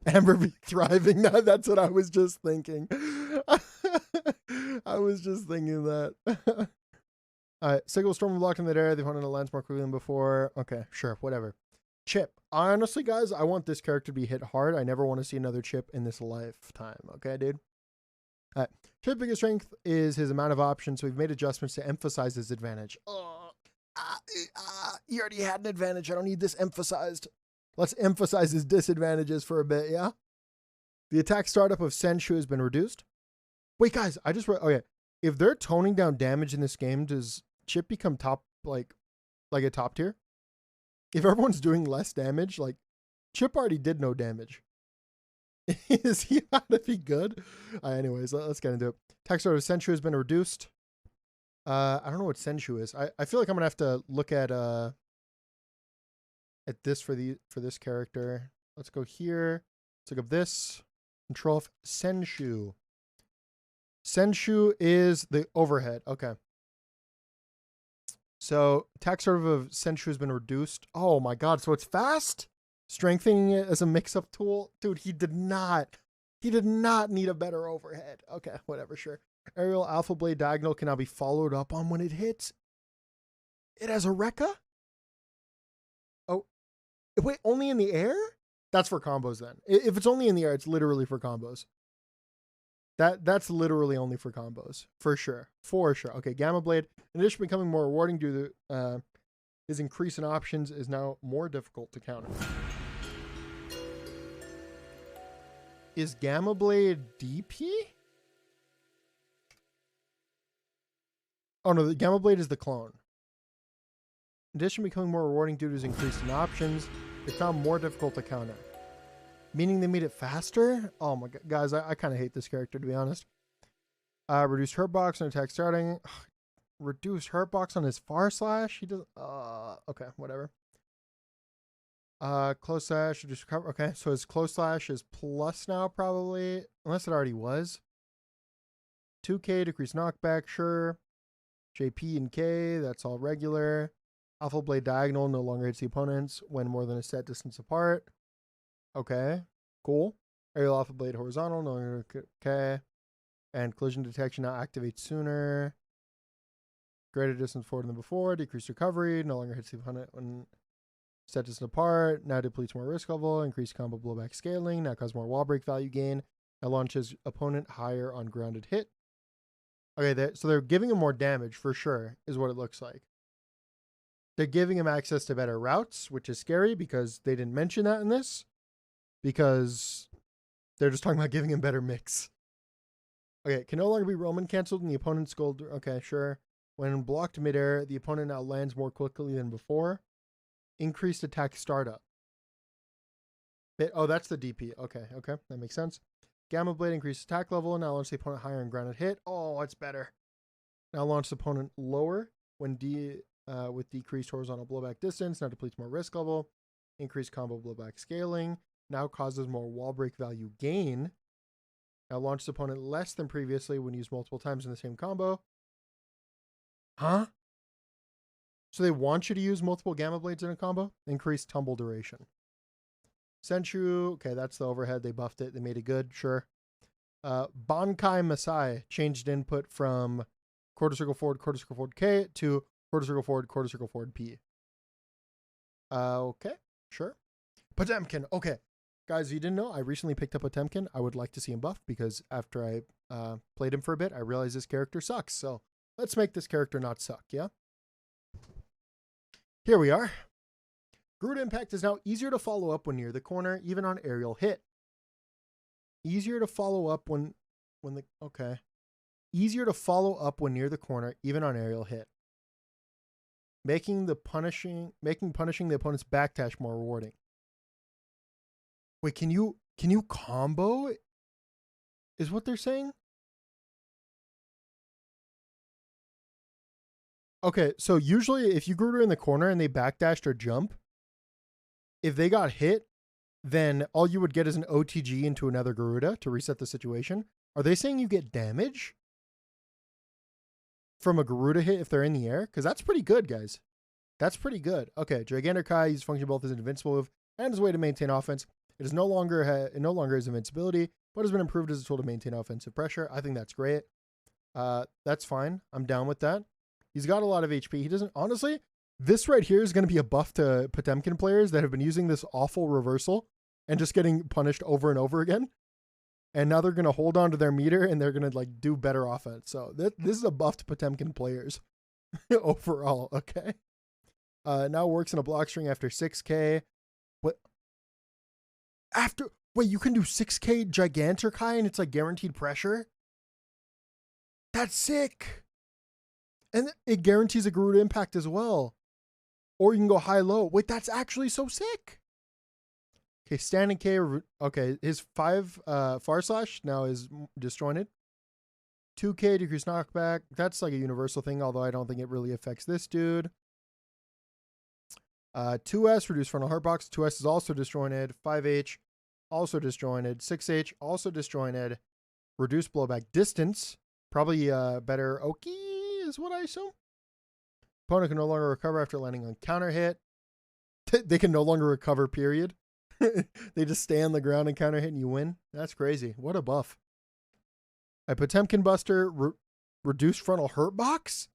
Amber be thriving. That's what I was just thinking. I was just thinking that. Alright, Sigil Storm blocked in midair. They wanted to lands more quickly than before. Okay, sure, whatever. Chip. Honestly, guys, I want this character to be hit hard. I never want to see another Chip in this lifetime. Okay, dude? Alright. Chip's biggest strength is his amount of options, so we've made adjustments to emphasize his advantage. You already had an advantage. I don't need this emphasized. Let's emphasize his disadvantages for a bit, yeah? The attack startup of Senshu has been reduced. Wait, guys, I just read. Okay, if they're toning down damage in this game, does Chip become top, like a top tier? If everyone's doing less damage, like, Chip already did no damage. Is he about to be good? Anyways, let's get into it. Attack startup of Senshu has been reduced. I don't know what Senshu is. I feel like I'm gonna have to look at this for this character. Let's go here. Let's look up this. Control F Senshu. Senshu is the overhead. Okay. So attack serve of Senshu has been reduced. Oh my god, so it's fast? Strengthening it as a mix-up tool? Dude, he did not need a better overhead. Okay, whatever, sure. Aerial Alpha Blade Diagonal can now be followed up on when it hits. It has a Rekka? Oh, wait, only in the air? That's for combos then. If it's only in the air, it's literally for combos. That's literally only for combos. For sure. For sure. Okay, Gamma Blade, in addition to becoming more rewarding due to his increase in options, is now more difficult to counter. Is Gamma Blade DP? Oh no, the Gamma Blade is the clone. In addition to becoming more rewarding due to his increase in options, it's now more difficult to counter. Meaning they made it faster? Oh my god, guys, I kind of hate this character, to be honest. Reduced hurt box on attack starting. Reduced hurt box on his far slash? He doesn't. Okay, whatever. Close slash, reduce recover. Okay, so his close slash is plus now, probably. Unless it already was. 2k, decrease knockback, sure. JP and K, that's all regular. Alpha Blade Diagonal no longer hits the opponents when more than a set distance apart. Okay, cool. Aerial Alpha Blade Horizontal, no longer okay. And collision detection now activates sooner. Greater distance forward than before. Decreased recovery, no longer hits the opponent when set distance apart. Now depletes more risk level. Increased combo blowback scaling. Now causes more wall break value gain. Now launches opponent higher on grounded hit. Okay, so they're giving him more damage for sure, is what it looks like. They're giving him access to better routes, which is scary because they didn't mention that in this. Because they're just talking about giving him better mix. Okay, can no longer be Roman canceled in the opponent's goal. Okay, sure. When blocked midair, the opponent now lands more quickly than before. Increased attack startup. Oh, that's the DP. Okay, that makes sense. Gamma Blade increased attack level. Now launch the opponent higher on grounded hit. Oh, it's better. Now launch the opponent lower when with decreased horizontal blowback distance. Now depletes more risk level. Increased combo blowback scaling. Now causes more wall break value gain. Now launch the opponent less than previously when used multiple times in the same combo. Huh? So they want you to use multiple Gamma Blades in a combo? Increased tumble duration. Senshu, okay, that's the overhead. They buffed it. They made it good, sure. Bankai Masai changed input from quarter circle forward K to quarter circle forward P. Okay, sure. Potemkin, okay. Guys, if you didn't know, I recently picked up Potemkin. I would like to see him buffed because after I played him for a bit, I realized this character sucks. So let's make this character not suck, yeah? Here we are. Garuda Impact is now easier to follow up when near the corner, even on aerial hit. Easier to follow up when the... Okay. Easier to follow up when near the corner, even on aerial hit. Making punishing the opponent's backdash more rewarding. Wait, can you combo? Is what they're saying? Okay, so usually if you Garuda in the corner and they backdashed or jump, if they got hit, then all you would get is an OTG into another Garuda to reset the situation. Are they saying you get damage from a Garuda hit if they're in the air? Because that's pretty good, guys. That's pretty good. Okay, Gigantic Kai uses function both as an invincible move and as a way to maintain offense. It no longer has invincibility, but has been improved as a tool to maintain offensive pressure. I think that's great. That's fine. I'm down with that. He's got a lot of HP. He doesn't, honestly, this right here is going to be a buff to Potemkin players that have been using this awful reversal and just getting punished over and over again. And now they're going to hold on to their meter and they're going to like do better offense. So this is a buff to Potemkin players overall. Okay. Now works in a block string after 6K. What? Wait, you can do 6K Gigantic High and it's like guaranteed pressure? That's sick. And it guarantees a Garuda impact as well. Or you can go high-low. Wait, that's actually so sick. Okay, standing K. Okay, his 5 Far Slash now is disjointed. 2K decrease knockback. That's like a universal thing, although I don't think it really affects this dude. 2S, reduce frontal hurtbox. 2S is also disjointed. 5H, also disjointed. 6H, also disjointed. Reduce blowback distance. Probably better Oki is what I assume. Opponent can no longer recover after landing on counter hit. They can no longer recover, period. They just stay on the ground and counter hit and you win. That's crazy. What a buff. A Potemkin Buster, reduced frontal hurt box?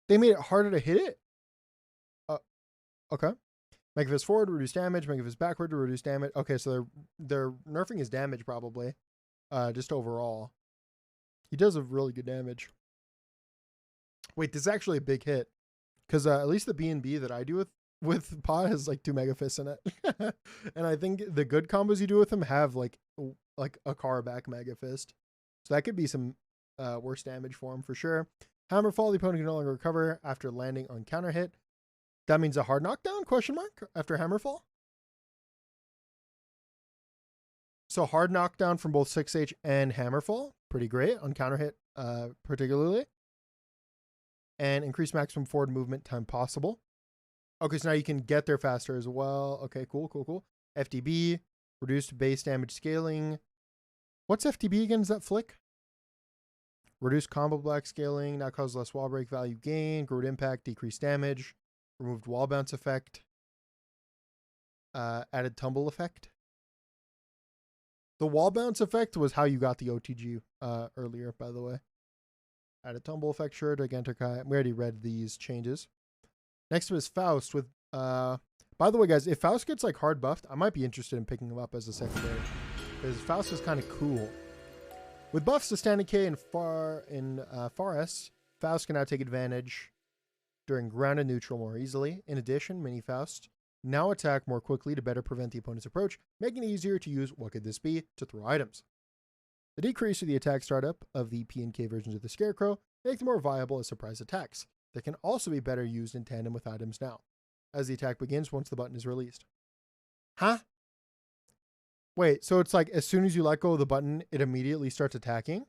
They made it harder to hit it? Okay. Make his forward, reduce damage. Make his backward to reduce damage. Okay, so they're nerfing his damage probably. Just overall. He does a really good damage. Wait, this is actually a big hit. Because at least the B&B that I do with Pa has like 2 Mega Fists in it. And I think the good combos you do with him have like a car back Mega Fist. So that could be some worse damage for him for sure. Hammerfall, the opponent can no longer recover after landing on counter hit. That means a hard knockdown, question mark, after Hammerfall? So hard knockdown from both 6H and Hammerfall. Pretty great on counter hit, particularly. And increase maximum forward movement time possible. Okay, so now you can get there faster as well. Okay, cool. FDB, reduced base damage scaling. What's FDB again? Is that flick? Reduced combo black scaling, now causes less wall break value gain, Garuda impact, decreased damage, removed wall bounce effect, added tumble effect. The wall bounce effect was how you got the OTG earlier, by the way. Added tumble effect, sure, Gigantic High. We already read these changes. Next up is Faust with, by the way, guys, if Faust gets like hard buffed, I might be interested in picking him up as a secondary. Because Faust is kind of cool. With buffs to standing K and Far S, Faust can now take advantage during ground and neutral more easily. In addition, Mini Faust now attack more quickly to better prevent the opponent's approach, making it easier to use what could this be to throw items. The decrease to the attack startup of the P and K versions of the Scarecrow make them more viable as surprise attacks that can also be better used in tandem with items now, as the attack begins once the button is released. Huh? Wait, so it's like as soon as you let go of the button, it immediately starts attacking?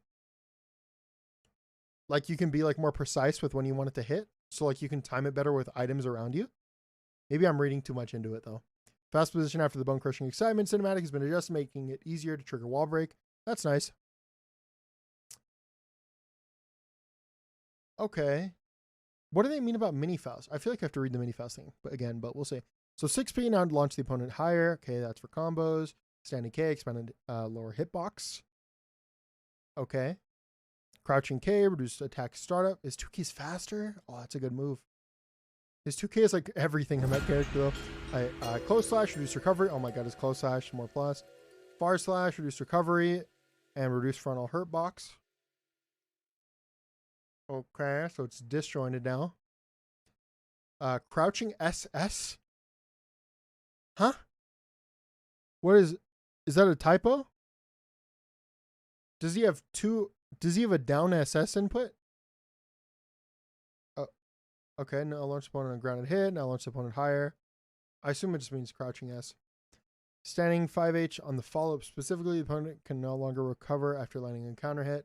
Like you can be like more precise with when you want it to hit? So like you can time it better with items around you? Maybe I'm reading too much into it though. Fast position after the bone crushing excitement cinematic has been adjusted, making it easier to trigger wall break. That's nice. Okay. What do they mean about mini Faust? I feel like I have to read the mini Faust thing but we'll see. So 6P now to launch the opponent higher. Okay, that's for combos. Standing K, expanded lower hitbox. Okay. Crouching K, reduced attack startup. Is 2K's faster? Oh, that's a good move. His 2K is like everything in that character though. Close slash, reduce recovery. Oh my god, his close slash, more plus. Far slash, reduce recovery, and reduce frontal hurt box. Okay, so it's disjointed now. Crouching SS? Huh? What is that a typo? Does he have a down SS input? Oh, okay, now launch opponent on grounded hit, now launch opponent higher. I assume it just means crouching S. Standing 5H on the follow-up specifically, the opponent can no longer recover after landing a counter hit.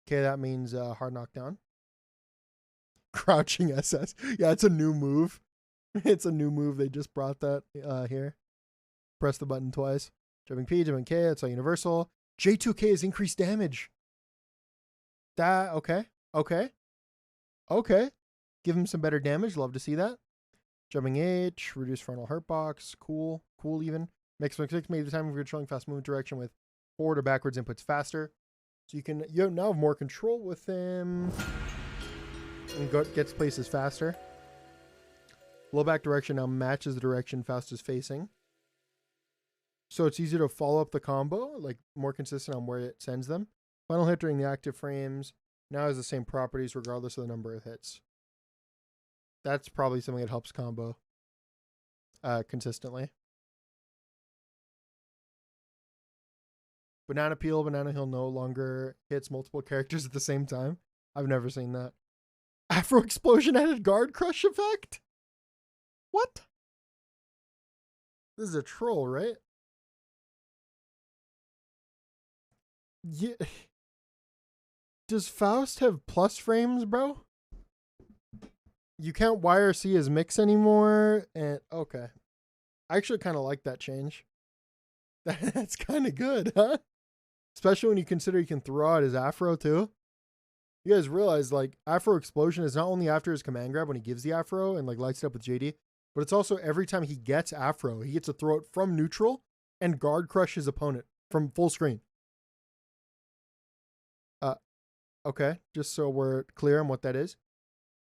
Okay, that means hard knockdown. Crouching SS. Yeah, it's a new move. It's a new move. They just brought that here. Press the button twice. Jumping P, jumping K, that's all universal. J2K is increased damage. Okay. Give him some better damage. Love to see that. Jumping H, reduce frontal hurt box. Cool even. Makes mistake made the time of controlling fast movement direction with forward or backwards inputs faster. So you now have more control with him. And gets places faster. Blowback direction now matches the direction Faust is facing. So it's easier to follow up the combo, like more consistent on where it sends them. Final hit during the active frames now has the same properties regardless of the number of hits. That's probably something that helps combo consistently. Banana Peel, Banana Hill no longer hits multiple characters at the same time. I've never seen that. Afro Explosion added Guard Crush effect? What? This is a troll, right? Yeah. Does Faust have plus frames, bro? You can't YRC his mix anymore, and okay. I actually kind of like that change. That's kind of good, huh? Especially when you consider you can throw out his Afro too. You guys realize, like, Afro Explosion is not only after his command grab when he gives the Afro and, like, lights it up with JD, but it's also every time he gets Afro, he gets to throw it from neutral and guard crush his opponent from full screen. Okay, just so we're clear on what that is.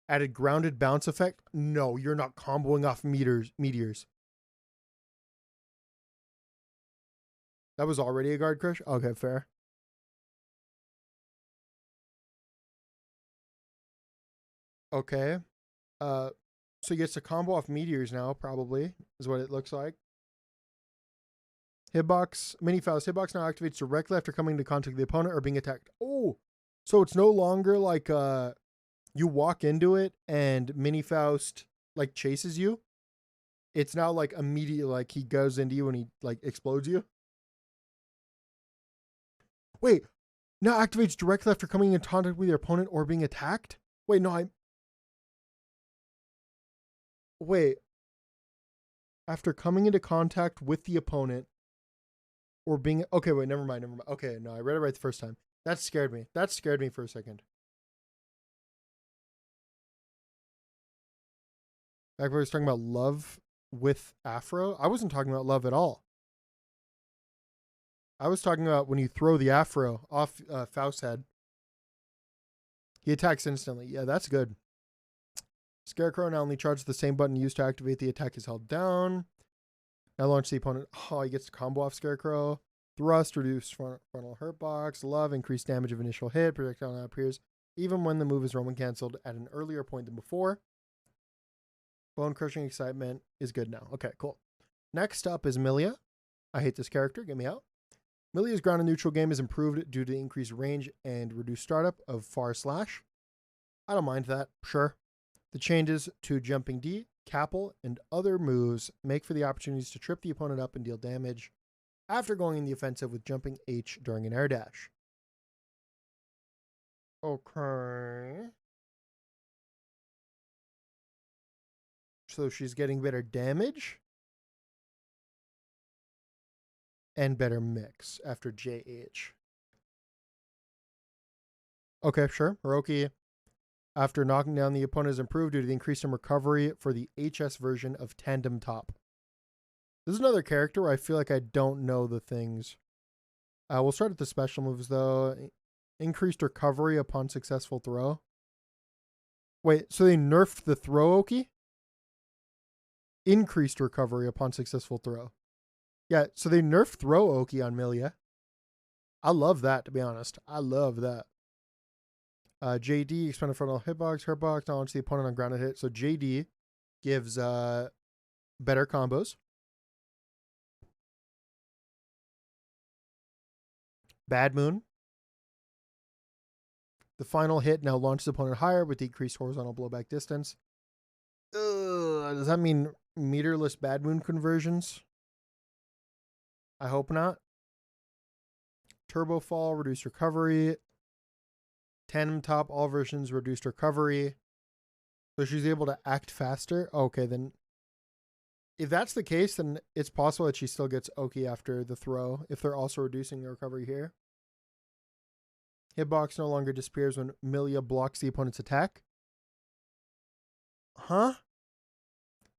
Added grounded bounce effect. No, you're not comboing off meteors. That was already a guard crush? Okay, fair. Okay. So he gets to combo off meteors now, probably, is what it looks like. Hitbox, Mini Faust. Hitbox now activates directly after coming into contact with the opponent or being attacked. Oh! So it's no longer like you walk into it and Mini Faust like chases you. It's now like immediate, like he goes into you and he like explodes you. Wait, now activates directly after coming in contact with your opponent or being attacked? Wait, no, wait. After coming into contact with the opponent or being, okay, wait, never mind. Okay, no, I read it right the first time. That scared me. That scared me for a second. Back when I was talking about love with Afro, I wasn't talking about love at all. I was talking about when you throw the Afro off Faust's head, he attacks instantly. Yeah, that's good. Scarecrow now only charges the same button used to activate the attack is held down. Now launch the opponent. Oh, he gets to combo off Scarecrow. Thrust, reduce frontal hurt box. Love, increase damage of initial hit. Projectile now appears even when the move is Roman canceled at an earlier point than before. Bone crushing excitement is good now. Okay, cool. Next up is Milia. I hate this character. Get me out. Milia's ground and neutral game is improved due to increased range and reduced startup of far slash. I don't mind that, sure. The changes to jumping D, Capel, and other moves make for the opportunities to trip the opponent up and deal damage after going in the offensive with jumping H during an air dash. Okay. So she's getting better damage and better mix after JH. Okay, sure. Hiroki, after knocking down the opponent, is improved due to the increase in recovery for the HS version of Tandem Top. This is another character where I feel like I don't know the things. We'll start with the special moves, though. Increased recovery upon successful throw. Wait, so they nerfed the throw Oki? Increased recovery upon successful throw. Yeah, so they nerfed throw Oki on Milia. I love that, to be honest. I love that. JD, expanded frontal hitbox, hurtbox, knowledge the opponent on grounded hit. So JD gives better combos. Bad Moon. The final hit now launches the opponent higher with decreased horizontal blowback distance. Does that mean meterless Bad Moon conversions? I hope not. Turbo Fall, reduced recovery. Tandem Top, all versions reduced recovery. So she's able to act faster. Okay, then if that's the case, then it's possible that she still gets Oki after the throw if they're also reducing the recovery here. Hitbox no longer disappears when Milia blocks the opponent's attack. Huh?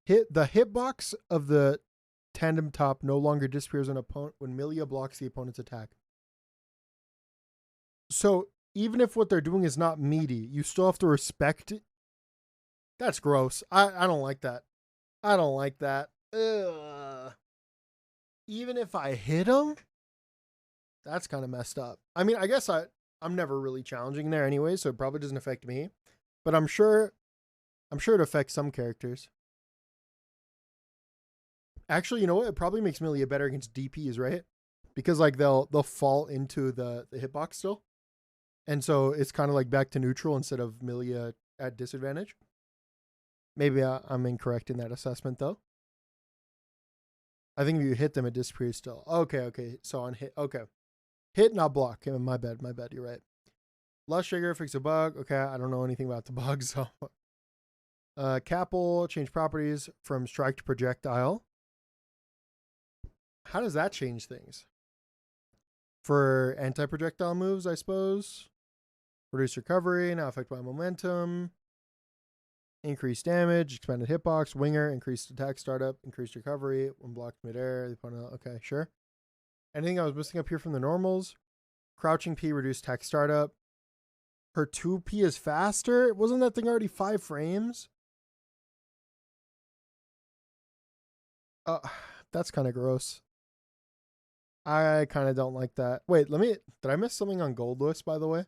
The hitbox of the tandem top no longer disappears when Milia blocks the opponent's attack. So even if what they're doing is not meaty, you still have to respect it. That's gross. I don't like that. I don't like that. Ugh. Even if I hit him, that's kind of messed up. I mean, I guess I'm never really challenging there anyway, so it probably doesn't affect me. But I'm sure it affects some characters. Actually, you know what? It probably makes Milia better against DPs, right? Because like they'll fall into the hitbox still. And so it's kind of like back to neutral instead of Milia at disadvantage. Maybe I'm incorrect in that assessment though. I think if you hit them, it disappears still. Okay. So on hit, okay. Hit, not block. My bad, you're right. Lush Trigger, fix a bug. Okay, I don't know anything about the bug, so. Capel, change properties from strike to projectile. How does that change things? For anti-projectile moves, I suppose. Reduce recovery, now affected by momentum. Increased damage, expanded hitbox, winger, increased attack startup, increased recovery, when blocked midair. Okay, sure. Anything I was missing up here from the normals? Crouching P, reduced attack startup. Her 2P is faster? Wasn't that thing already 5 frames? That's kind of gross. I kind of don't like that. Wait, did I miss something on Gold Lewis, by the way?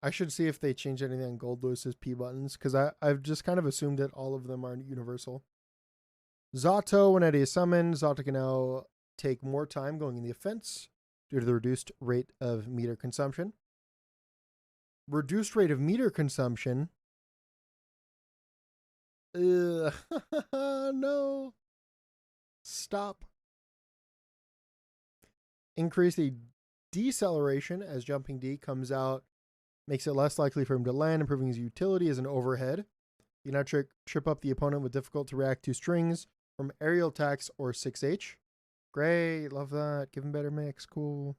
I should see if they changed anything on Gold Lewis's P buttons, because I've just kind of assumed that all of them are universal. Zato, when Eddie is summoned, Zato can now take more time going in the offense due to the reduced rate of meter consumption. Reduced rate of meter consumption? Ugh. No. Stop. Increase the deceleration as jumping D comes out. Makes it less likely for him to land, improving his utility as an overhead. You can now trip up the opponent with difficult to react to strings from aerial attacks or 6H. Great, love that. Give him better mix, cool.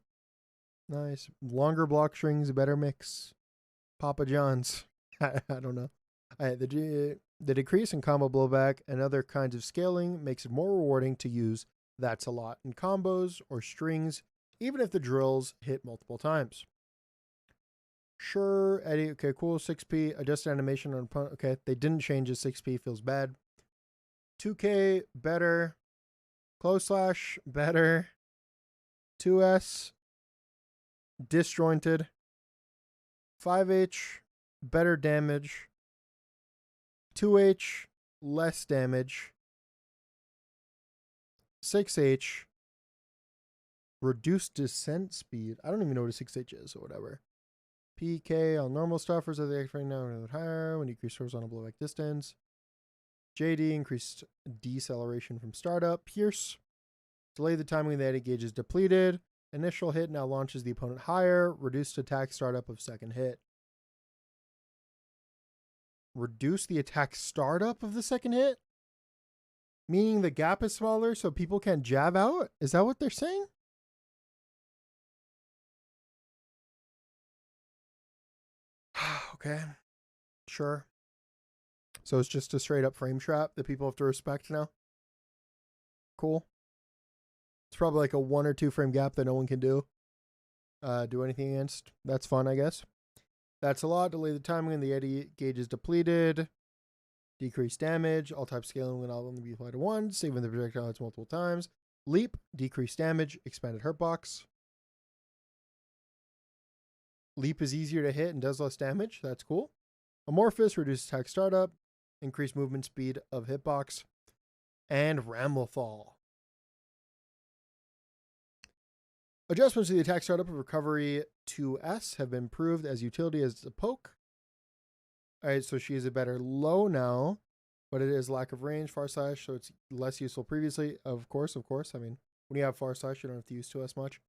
Nice. Longer block strings, better mix. Papa John's. I don't know. The decrease in combo blowback and other kinds of scaling makes it more rewarding to use That's a Lot in combos or strings, even if the drills hit multiple times. Sure, Eddie. Okay, cool. 6P. Adjust animation on opponent. Okay, they didn't change his 6P. Feels bad. 2K, better. Close slash, better. 2S, disjointed. 5H, better damage. 2H, less damage. 6H, reduced descent speed. I don't even know what a 6H is or whatever. PK on normal stuff, or the X-ray now higher when you increase horizontal blowback distance. JD, increased deceleration from startup. Pierce, delay the timing of the eddy gauge is depleted. Initial hit now launches the opponent higher. Reduced attack startup of second hit. Reduce the attack startup of the second hit? Meaning the gap is smaller so people can't jab out? Is that what they're saying? Okay, sure. So it's just a straight up frame trap that people have to respect now. Cool. It's probably like a 1 or 2 frame gap that no one can do anything against. That's fun, I guess. That's a lot. Delay the timing and the eddy gauge is depleted. Decrease damage. All type scaling will only be applied to one, saving the projectile hits multiple times. Leap, decrease damage, expanded hurt box. Leap is easier to hit and does less damage. That's cool. Amorphous, reduces attack startup, increase movement speed of hitbox, and Ramblefall. Adjustments to the attack startup of recovery 2S have been improved as utility as a poke. Alright, so she is a better low now, but it is lack of range, far slash, so it's less useful previously. Of course. I mean, when you have far slash, you don't have to use 2S much.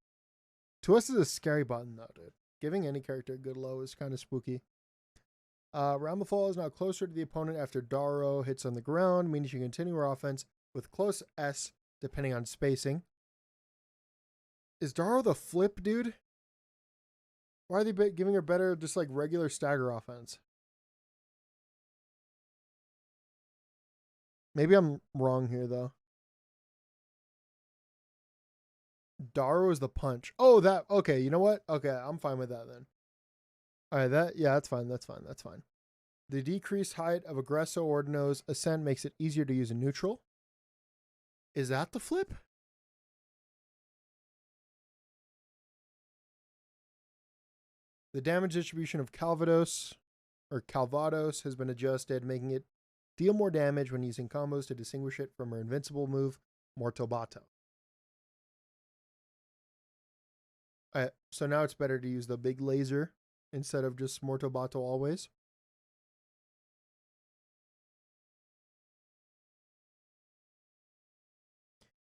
2S is a scary button though, dude. Giving any character a good low is kind of spooky. Ramblefall is now closer to the opponent after Daro hits on the ground, meaning she can continue her offense with close S depending on spacing. Is Daro the flip, dude? Why are they giving her better, just like regular stagger offense? Maybe I'm wrong here, though. Daro is the punch. Oh, that. Okay, you know what? Okay, I'm fine with that then. All right, that's fine. That's fine. That's fine. The decreased height of Aggresso Ordino's Ascent makes it easier to use in neutral. Is that the flip? The damage distribution of Calvados has been adjusted, making it deal more damage when using combos to distinguish it from her invincible move, Morto Bato. So now it's better to use the big laser instead of just Morto Bato always.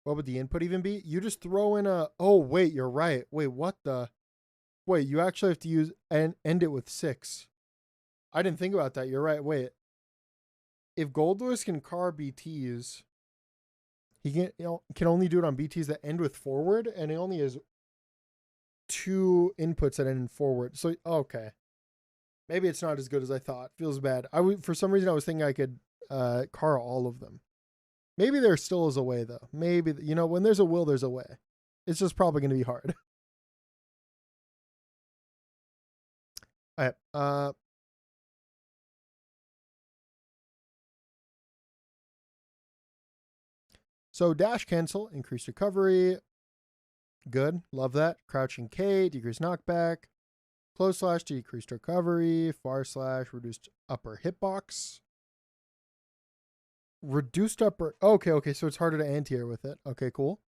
What would the input even be? You just throw in a... Oh, wait, you're right. Wait, what the... Wait, you actually have to use and end it with 6. I didn't think about that. You're right. Wait. If Goldlewis can car BTs, he can only do it on BTs that end with forward, and it only has 2 inputs that end in forward. So, okay. Maybe it's not as good as I thought. Feels bad. For some reason, I was thinking I could car all of them. Maybe there still is a way, though. Maybe, when there's a will, there's a way. It's just probably going to be hard. All right. So dash cancel, increased recovery. Good. Love that. Crouching K, decreased knockback. Close slash, decreased recovery. Far slash, reduced upper hitbox. Reduced upper. Okay. So it's harder to anti-air with it. Okay, cool.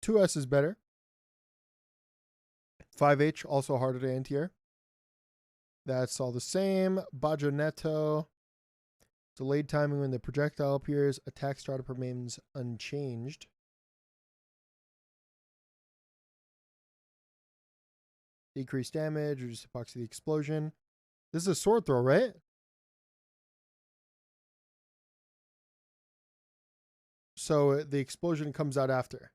2S is better. 5H, also harder to anti-air. That's all the same. Baggio Netto. Delayed timing when the projectile appears. Attack startup remains unchanged. Decreased damage. Reduced epoxy the explosion. This is a sword throw, right? So the explosion comes out after.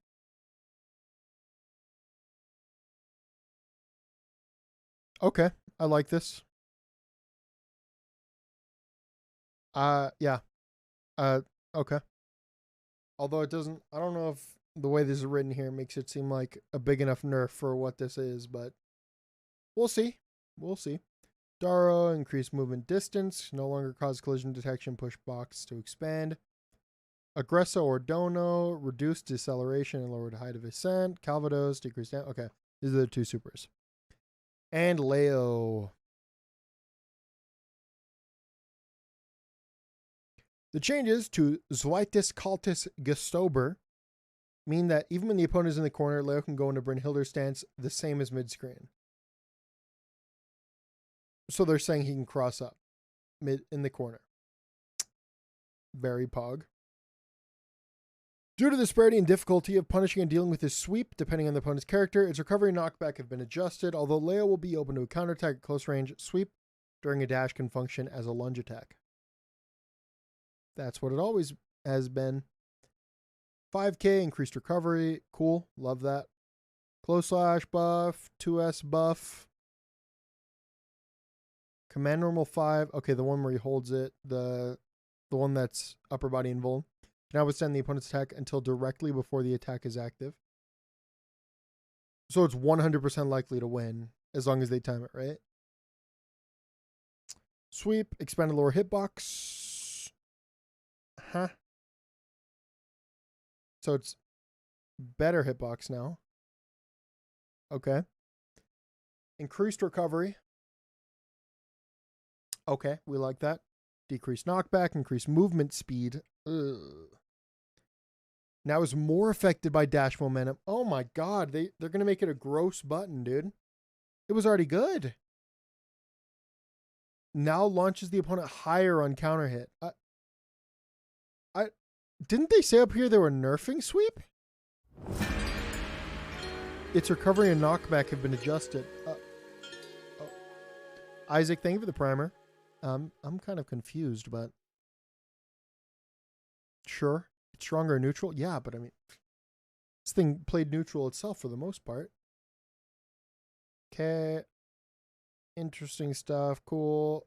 Okay. I like this. Yeah. Okay. Although it doesn't, I don't know if the way this is written here makes it seem like a big enough nerf for what this is, but we'll see. We'll see. Daro, increased movement distance, no longer cause collision detection, push box to expand. Aggresso Ordono, reduced deceleration and lowered height of ascent. Calvados, decreased damage. Okay, these are the 2 supers. And Leo. The changes to Zweites Kaltes Gestober mean that even when the opponent is in the corner, Leo can go into Brynhilder's stance the same as mid-screen. So they're saying he can cross up in the corner. Very pog. Due to the disparity and difficulty of punishing and dealing with his sweep, depending on the opponent's character, its recovery and knockback have been adjusted. Although Leo will be open to a counterattack at close range, sweep during a dash can function as a lunge attack. That's what it always has been. 5K, increased recovery. Cool. Love that. Close slash buff. 2S buff. Command normal 5. Okay, the one where he holds it. The one that's upper body and vul. Can now withstand the opponent's attack until directly before the attack is active. So it's 100% likely to win as long as they time it, right? Sweep. Expanded lower hitbox. Huh. So it's better hitbox now. Okay. Increased recovery. Okay, we like that. Decreased knockback, increased movement speed. Ugh. Now is more affected by dash momentum. Oh my god, they're going to make it a gross button, dude. It was already good. Now launches the opponent higher on counter hit. Didn't they say up here they were nerfing sweep? Its recovery and knockback have been adjusted. Isaac, thank you for the primer. I'm kind of confused, but sure. It's stronger in neutral? Yeah, but I mean, this thing played neutral itself for the most part. Okay. Interesting stuff. Cool.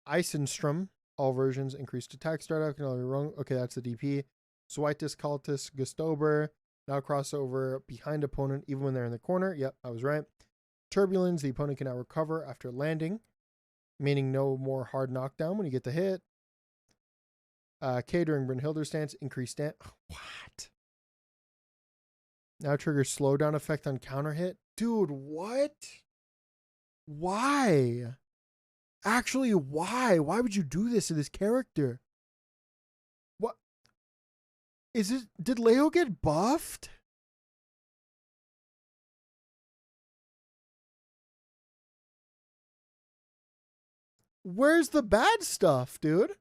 Eisenstrom. All versions increased attack startup. Can only be wrong. Okay, that's the DP. Zweites Kaltes Gestober. Now crossover behind opponent even when they're in the corner. Yep, I was right. Turbulence, the opponent can now recover after landing, meaning no more hard knockdown when you get the hit. K during Brynhilder stance, increased stance. What? Now triggers slowdown effect on counter hit. Dude, what? Why? Actually, why? Why would you do this to this character? What? Is it? Did Leo get buffed? Where's the bad stuff, dude?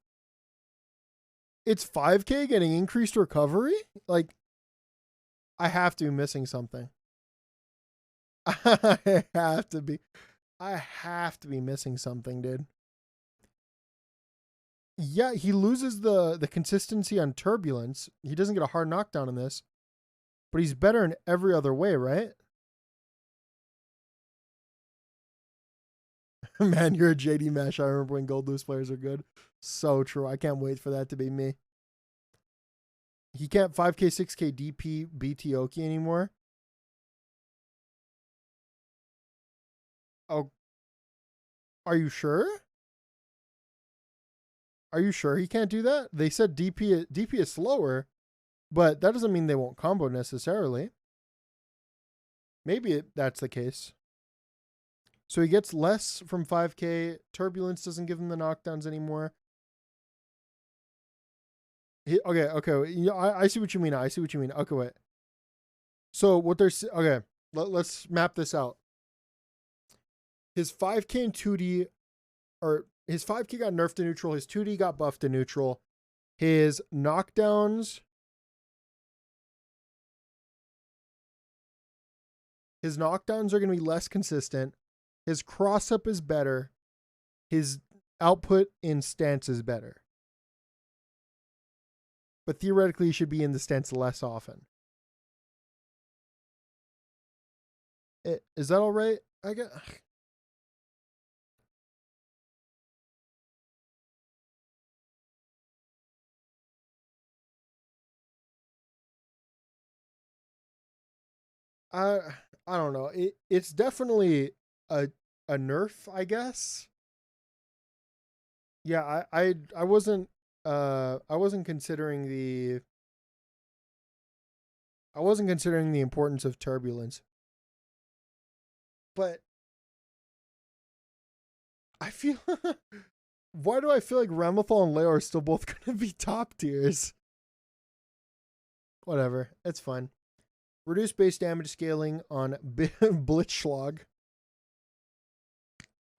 It's 5K getting increased recovery? Like, I have to be missing something. I have to be missing something, dude. Yeah, he loses the consistency on turbulence. He doesn't get a hard knockdown in this, but he's better in every other way, right? Man, you're a JD Mesh. I remember when Gold Loose players are good. So true. I can't wait for that to be me. He can't 5K, 6K DP BT Oki anymore. Oh, are you sure? Are you sure he can't do that? They said DP is slower, but that doesn't mean they won't combo necessarily. Maybe that's the case. So he gets less from 5K. Turbulence doesn't give him the knockdowns anymore. Okay. Yeah, I see what you mean. Okay, wait. So what they're okay. Let's map this out. His 5K and 2D, or his 5K got nerfed to neutral. His 2D got buffed to neutral. His knockdowns. His knockdowns are going to be less consistent. His cross up is better. His output in stance is better. But theoretically, he should be in the stance less often. Is that all right? I guess. I don't know. It's definitely a nerf, I guess. Yeah, I wasn't considering the importance of turbulence. But I feel why do I feel like Ramlethal and Leo are still both gonna be top tiers? Whatever, it's fine. Reduce base damage scaling on Blitzschlag.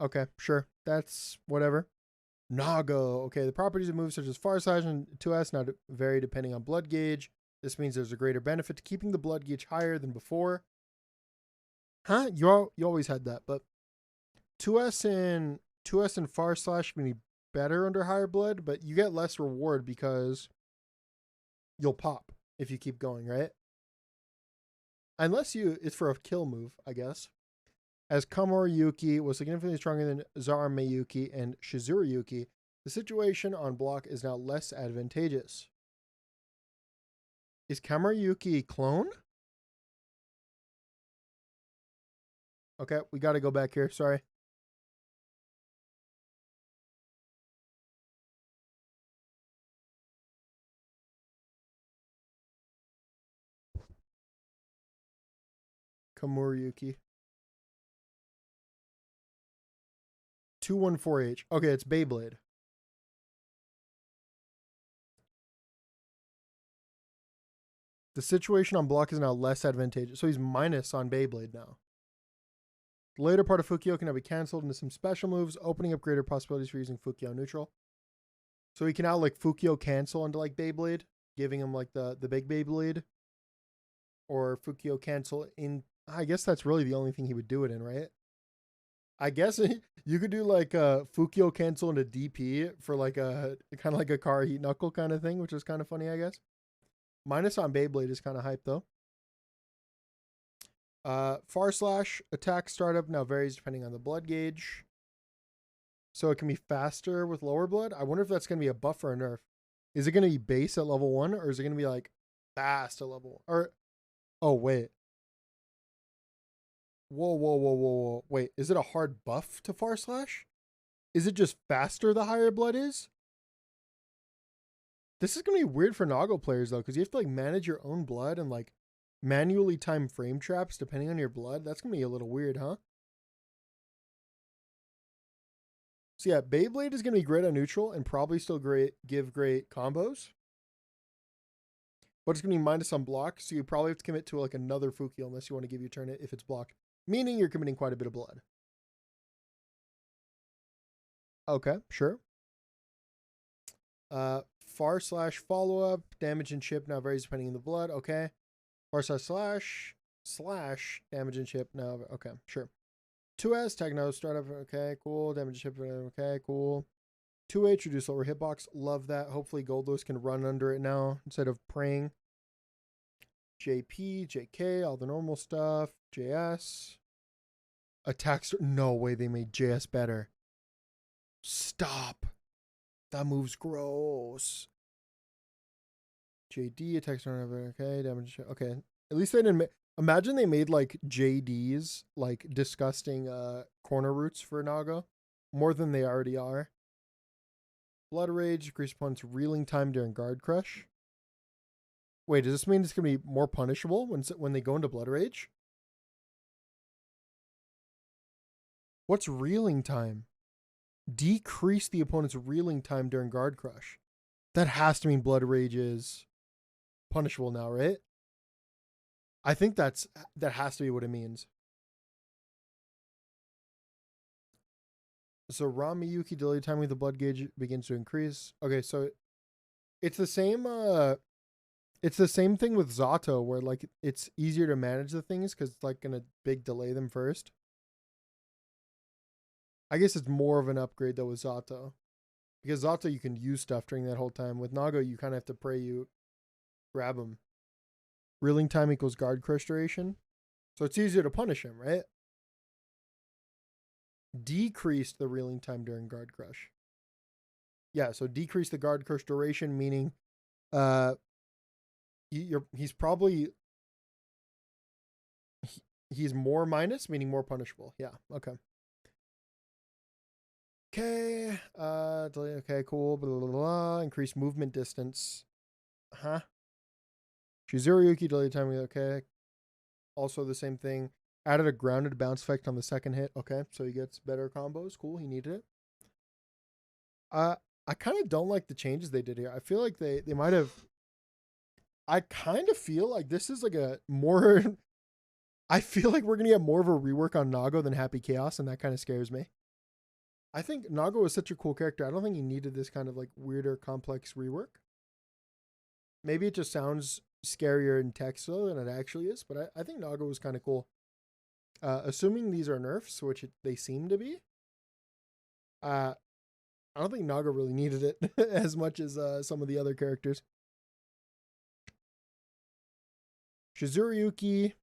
Okay, sure. That's whatever. Nago. Okay, the properties of moves such as Far Slash and 2S now vary depending on blood gauge. This means there's a greater benefit to keeping the blood gauge higher than before. Huh? You always had that, but 2S and Far Slash can be better under higher blood, but you get less reward because you'll pop if you keep going, right? Unless it's for a kill move, I guess. As Komori Yuki was significantly stronger than Zara Miyuki and Shizuru Yuki, the situation on block is now less advantageous. Is Komori Yuki a clone? Okay, we got to go back here. Sorry. Komori 214H. Okay, it's Beyblade. The situation on block is now less advantageous. So he's minus on Beyblade now. The later part of Fukio can now be cancelled into some special moves, opening up greater possibilities for using Fukio neutral. So he can now like Fukio cancel into like Beyblade, giving him like the big Beyblade. Or Fukio cancel in. I guess that's really the only thing he would do it in, right? I guess you could do like a Fukio cancel into DP for like a kind of like a car heat knuckle kind of thing, which is kind of funny, I guess. Minus on Beyblade is kind of hype though. Far Slash attack startup now varies depending on the blood gauge. So it can be faster with lower blood. I wonder if that's going to be a buff or a nerf. Is it going to be base at level 1 or is it going to be like fast at level 1? Or Oh, wait. Whoa, whoa, whoa, whoa, whoa. Wait, is it a hard buff to Far Slash? Is it just faster the higher blood is? This is going to be weird for Nago players, though, because you have to, like, manage your own blood and, like, manually time frame traps depending on your blood. That's going to be a little weird, huh? So, yeah, Beyblade is going to be great on neutral and probably still give great combos. But it's going to be minus on block, so you probably have to commit to, like, another Fukio unless you want to give your turn if it's blocked. Meaning you're committing quite a bit of blood. Okay, sure. Far slash follow-up, damage and chip now varies depending on the blood. Okay. Far slash damage and chip now. Okay, sure. 2S, techno, startup. Okay, cool. Damage and chip. Okay, cool. 2H, reduce lower hitbox. Love that. Hopefully Goldlos can run under it now instead of praying. JP, JK, all the normal stuff. JS. Attacks. No way they made JS better. Stop. That move's gross. JD attacks don't have okay damage. Okay, at least they didn't. Imagine they made like JDs like disgusting corner roots for Naga, more than they already are. Blood Rage increase opponent's reeling time during guard crush. Wait, does this mean it's gonna be more punishable when they go into Blood Rage? What's reeling time? Decrease the opponent's reeling time during guard crush. That has to mean Blood Rage is punishable now, right? I think that has to be what it means. So Ramiyuki delay time with the blood gauge begins to increase. Okay, so it's the same thing with Zato where like it's easier to manage the things because it's like gonna big delay them first. I guess it's more of an upgrade though with Zato. Because Zato you can use stuff during that whole time. With Nago you kind of have to pray you grab him. Reeling time equals guard crush duration. So it's easier to punish him, right? Decrease the reeling time during guard crush. Yeah, so decrease the guard crush duration, meaning he's probably he's more minus, meaning more punishable. Yeah, okay. Okay, okay, cool. Blah, blah, blah. Increase movement distance. Huh? Shizuriyuki delay timing. Okay. Also the same thing. Added a grounded bounce effect on the second hit. Okay, so he gets better combos. Cool, he needed it. I kind of don't like the changes they did here. I feel like they might have. I kind of feel like this is like a more. I feel like we're gonna get more of a rework on Nago than Happy Chaos, and that kind of scares me. I think Nago is such a cool character. I don't think he needed this kind of like weirder, complex rework. Maybe it just sounds scarier in text though than it actually is, but I think Nago was kind of cool. Assuming these are nerfs, which they seem to be. I don't think Nago really needed it as much as some of the other characters. Shizuriyuki.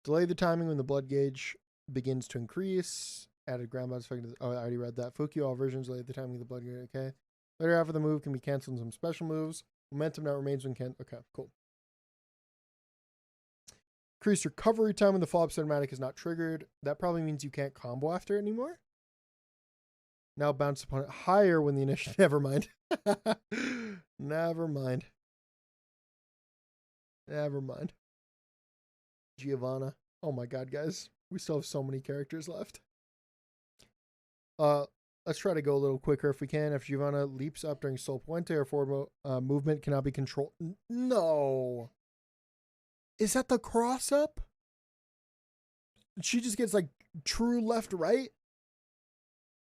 Delay the timing when the blood gauge begins to increase. Added ground bounce effect. Oh, I already read that. Fukio, all versions delay the timing of the blood gauge. Okay. Later half of the move can be canceled in some special moves. Momentum now remains when can. Okay, cool. Increase recovery time when the follow-up cinematic is not triggered. That probably means you can't combo after it anymore. Now bounce opponent higher when the initial. Never mind. Never mind. Never mind. Giovanna. Oh my god, guys. We still have so many characters left. Let's try to go a little quicker if we can. If Giovanna leaps up during Sol Puente or forward movement cannot be controlled. No. Is that the cross up? She just gets like true left right?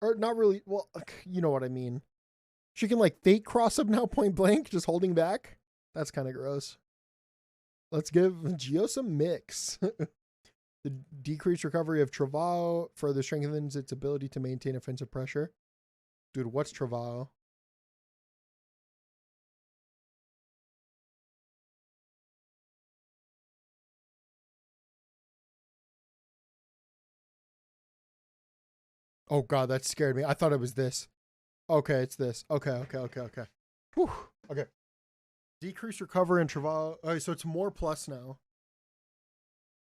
Or not really. Well, you know what I mean. She can like fake cross up now point blank, just holding back. That's kind of gross. Let's give Geo some mix. The decreased recovery of Travao further strengthens its ability to maintain offensive pressure. Dude, what's Travao? Oh god, that scared me. I thought it was this. Okay, it's this. Okay. Whew. Okay. Decrease recovery and travail. All right, so it's more plus now.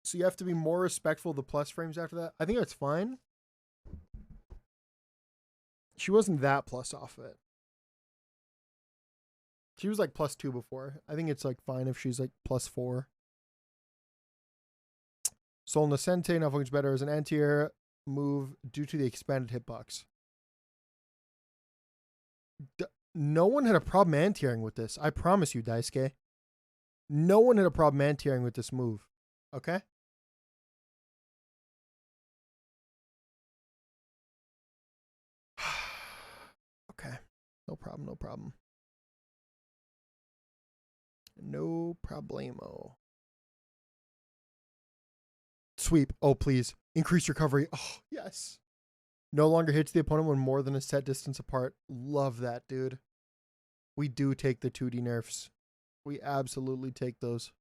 So you have to be more respectful of the plus frames after that. I think that's fine. She wasn't that plus off of it. She was like +2 before. I think it's like fine if she's like +4. Sol Nascente now functions better as an anti-air move due to the expanded hitbox. No one had a problem anti-airing with this. I promise you, Daisuke. No one had a problem anti-airing with this move. Okay? Okay. No problem, no problem. No problemo. Sweep. Oh, please. Increase recovery. Oh, yes. No longer hits the opponent when more than a set distance apart. Love that, dude. We do take the 2D nerfs. We absolutely take those.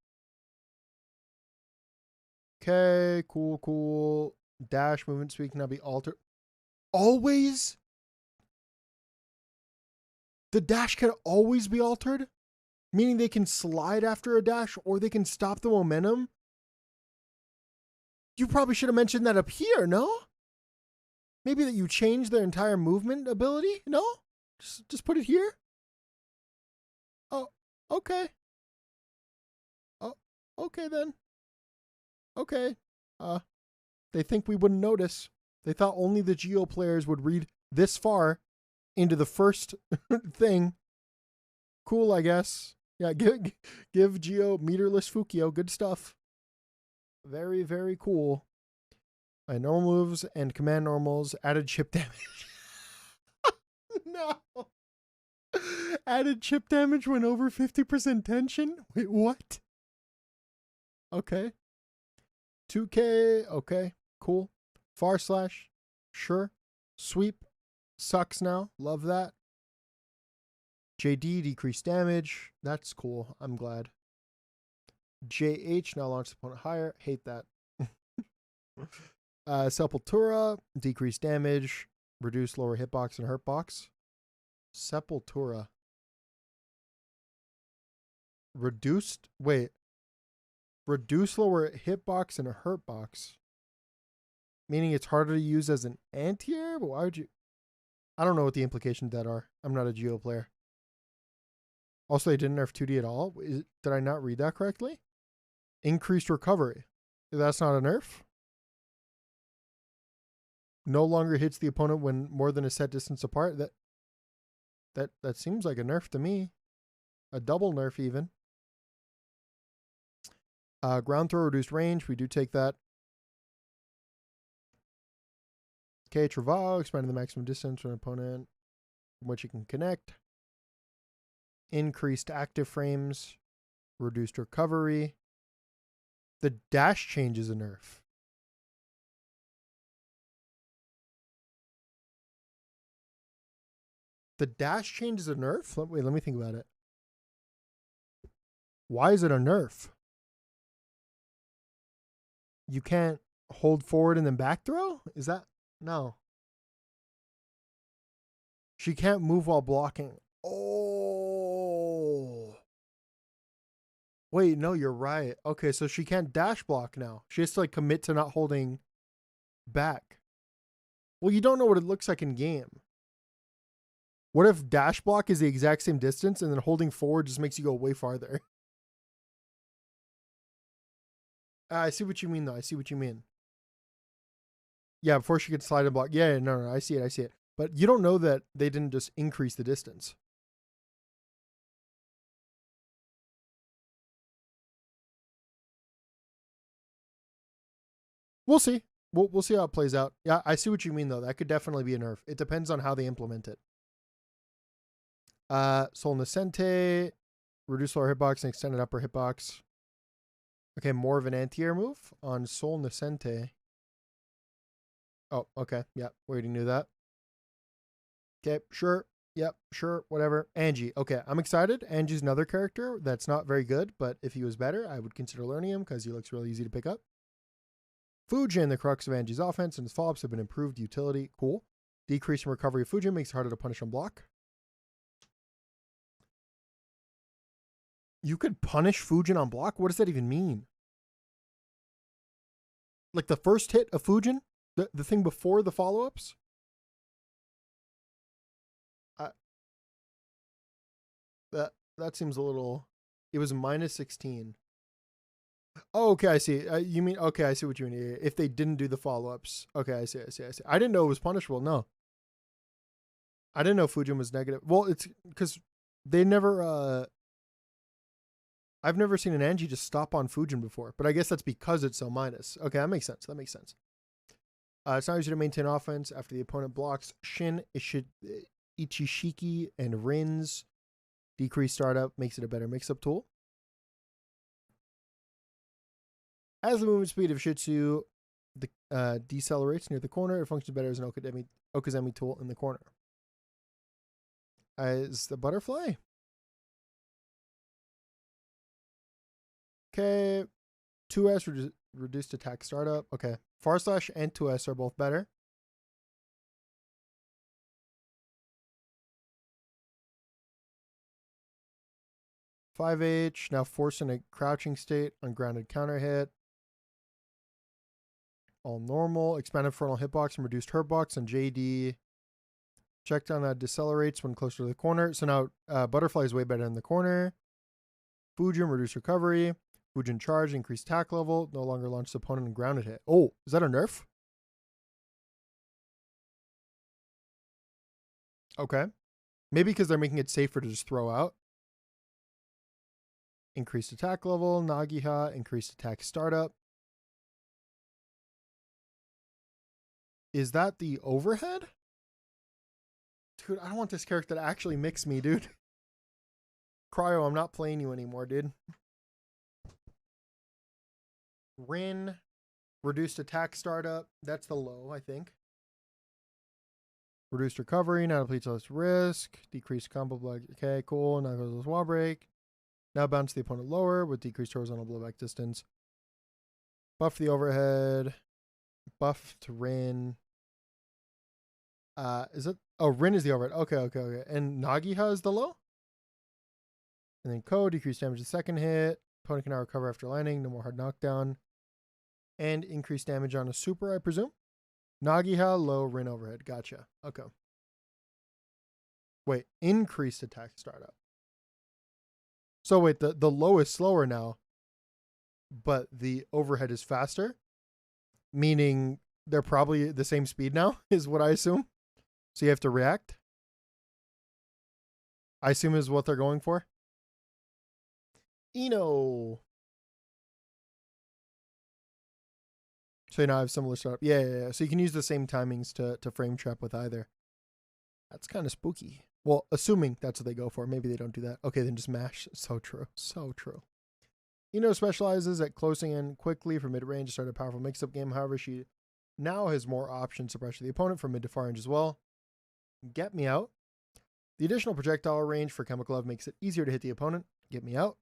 Okay, cool, cool. Dash movement speed can now be altered. Always? The dash can always be altered? Meaning they can slide after a dash or they can stop the momentum? You probably should have mentioned that up here, no? Maybe that you change their entire movement ability? No? Just put it here? Oh, okay. Oh, okay then. Okay. They think we wouldn't notice. They thought only the Geo players would read this far into the first thing. Cool, I guess. Yeah, give Geo meterless Fukio. Good stuff. Very, very cool. My normal moves and command normals added chip damage. No. Added chip damage when over 50% tension? Wait, what? Okay. 2K. Okay. Cool. Far slash. Sure. Sweep. Sucks now. Love that. JD decreased damage. That's cool. I'm glad. JH now launch the opponent higher. Hate that. Sepultura decreased damage. Reduce lower hitbox and hurtbox. Sepultura. Reduced. Wait. Reduce lower hitbox and a hurtbox. Meaning it's harder to use as an anti-air? But why would you? I don't know what the implications of that are. I'm not a Geo player. Also, they didn't nerf 2D at all. Did I not read that correctly? Increased recovery. That's not a nerf? No longer hits the opponent when more than a set distance apart. That seems like a nerf to me. A double nerf even. Ground throw reduced range. We do take that. Okay, Travail, expanding the maximum distance from an opponent from which you can connect. Increased active frames. Reduced recovery. The dash change is a nerf. The dash change is a nerf? Wait, let me think about it. Why is it a nerf? You can't hold forward and then back throw? Is that? No. She can't move while blocking. Oh. Wait, no, you're right. Okay, so she can't dash block now. She has to like commit to not holding back. Well, you don't know what it looks like in game. What if dash block is the exact same distance and then holding forward just makes you go way farther? I see what you mean, though. I see what you mean. Yeah, before she could slide and block. Yeah, no, I see it. I see it. But you don't know that they didn't just increase the distance. We'll see. We'll see how it plays out. Yeah, I see what you mean, though. That could definitely be a nerf. It depends on how they implement it. Sol Nascente, reduce lower hitbox and extended upper hitbox. Okay, more of an anti-air move on Sol Nascente. Oh, okay. Yep, we already knew that. Okay, sure. Yep, sure, whatever. Angie. Okay, I'm excited. Angie's another character that's not very good, but if he was better, I would consider learning him because he looks really easy to pick up. Fujin, the crux of Angie's offense, and his follow-ups have been improved utility. Cool. Decrease in recovery of Fujin makes it harder to punish on block. You could punish Fujin on block? What does that even mean? Like the first hit of Fujin? The thing before the follow-ups? That seems a little... It was minus 16. Oh, okay, I see. You mean... Okay, I see what you mean. If they didn't do the follow-ups. Okay, I see. I didn't know it was punishable, no. I didn't know Fujin was negative. Well, it's because they never... I've never seen an Angie just stop on Fujin before, but I guess that's because it's so minus. Okay, that makes sense. It's not easy to maintain offense after the opponent blocks Shin, Ichishiki, and Rins. Decreased startup makes it a better mix-up tool. As the movement speed of Shitsu decelerates near the corner, it functions better as an Okazemi tool in the corner. As the butterfly. Okay, 2S reduced attack startup. Okay, Far Slash and 2S are both better. (5H) now forcing a crouching state on grounded counter hit. All normal. Expanded frontal hitbox and reduced hurtbox on JD. Checkdown decelerates when closer to the corner. So now Butterfly is way better in the corner. Fujin reduced recovery. Fujin charge, increased attack level. No longer launches opponent and grounded hit. Oh, is that a nerf? Okay. Maybe because they're making it safer to just throw out. Increased attack level. Nagiha, increased attack startup. Is that the overhead? Dude, I don't want this character to actually mix me, dude. Cryo, I'm not playing you anymore, dude. Rin, reduced attack startup. That's the low, I think. Reduced recovery, now depletes less risk. Decreased combo block. Okay, cool. Now goes wall break. Now bounce the opponent lower with decreased horizontal blowback distance. Buff the overhead. Buff to Rin. Is it? Oh, Rin is the overhead. Okay. And Nagiha is the low? And then Ko, decreased damage the second hit. Opponent can now recover after landing. No more hard knockdown. And increased damage on a super, I presume. Nagiha, low, Rin overhead. Gotcha. Okay. Wait, increased attack startup. So wait, the low is slower now, but the overhead is faster? Meaning they're probably the same speed now, is what I assume. So you have to react? I assume is what they're going for. Eno. So you now have similar startup. Yeah. So you can use the same timings to frame trap with either. That's kind of spooky. Well, assuming that's what they go for. Maybe they don't do that. Okay, then just mash. So true. Eno specializes at closing in quickly from mid-range to start a powerful mix-up game. However, she now has more options to pressure the opponent from mid to far range as well. Get me out. The additional projectile range for Chemical Love makes it easier to hit the opponent. Get me out.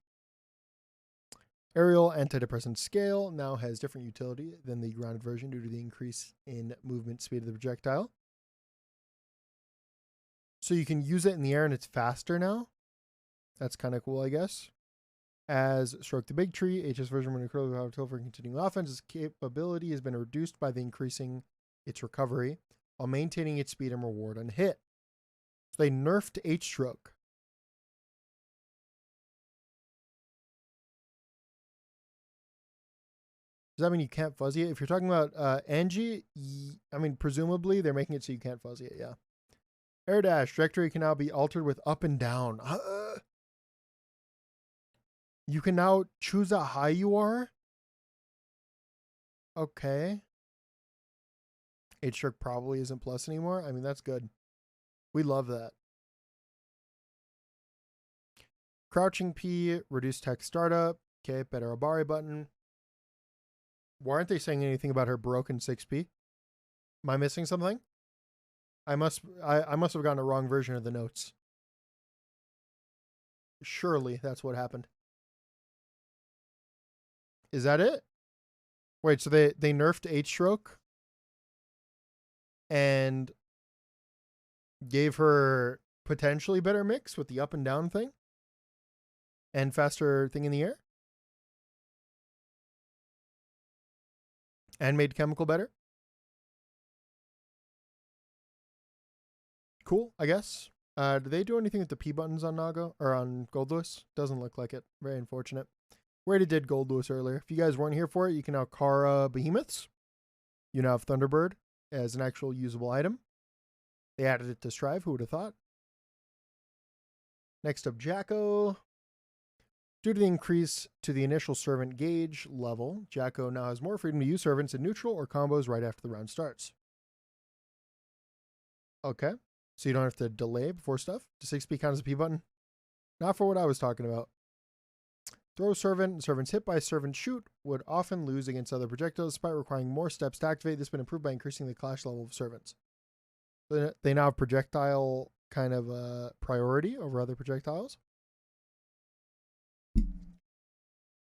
Aerial antidepressant scale now has different utility than the grounded version due to the increase in movement speed of the projectile. So you can use it in the air and it's faster now. That's kind of cool, I guess. As Stroke the Big Tree, HS version when incredibly powerful for continuing offense, its capability has been reduced by the increasing its recovery while maintaining its speed and reward on hit. So they nerfed H-Stroke. Does that mean you can't fuzzy it? If you're talking about Angie, I mean, presumably they're making it so you can't fuzzy it, yeah. Air dash trajectory can now be altered with up and down. You can now choose how high you are. Okay. H-Stroke probably isn't plus anymore. I mean, that's good. We love that. Crouching P, reduced tech startup. Okay, better Obari button. Why aren't they saying anything about her broken 6P? Am I missing something? I must have gotten a wrong version of the notes. Surely that's what happened. Is that it? Wait, so they nerfed H-Stroke and gave her potentially better mix with the up and down thing? And faster thing in the air. And made chemical better. Cool, I guess. Do they do anything with the P buttons on Nago or on Gold Lewis? Doesn't look like it. Very unfortunate. We already did Gold Lewis earlier. If you guys weren't here for it, you can now Kara Behemoths. You now have Thunderbird as an actual usable item. They added it to Strive. Who would have thought? Next up, Jacko. Due to the increase to the initial servant gauge level, Jacko now has more freedom to use servants in neutral or combos right after the round starts. Okay. So you don't have to delay before stuff. Does 6P count as a P button? Not for what I was talking about. Throw servant. Servants hit by servant shoot would often lose against other projectiles despite requiring more steps to activate. This has been improved by increasing the clash level of servants. They now have projectile kind of priority over other projectiles.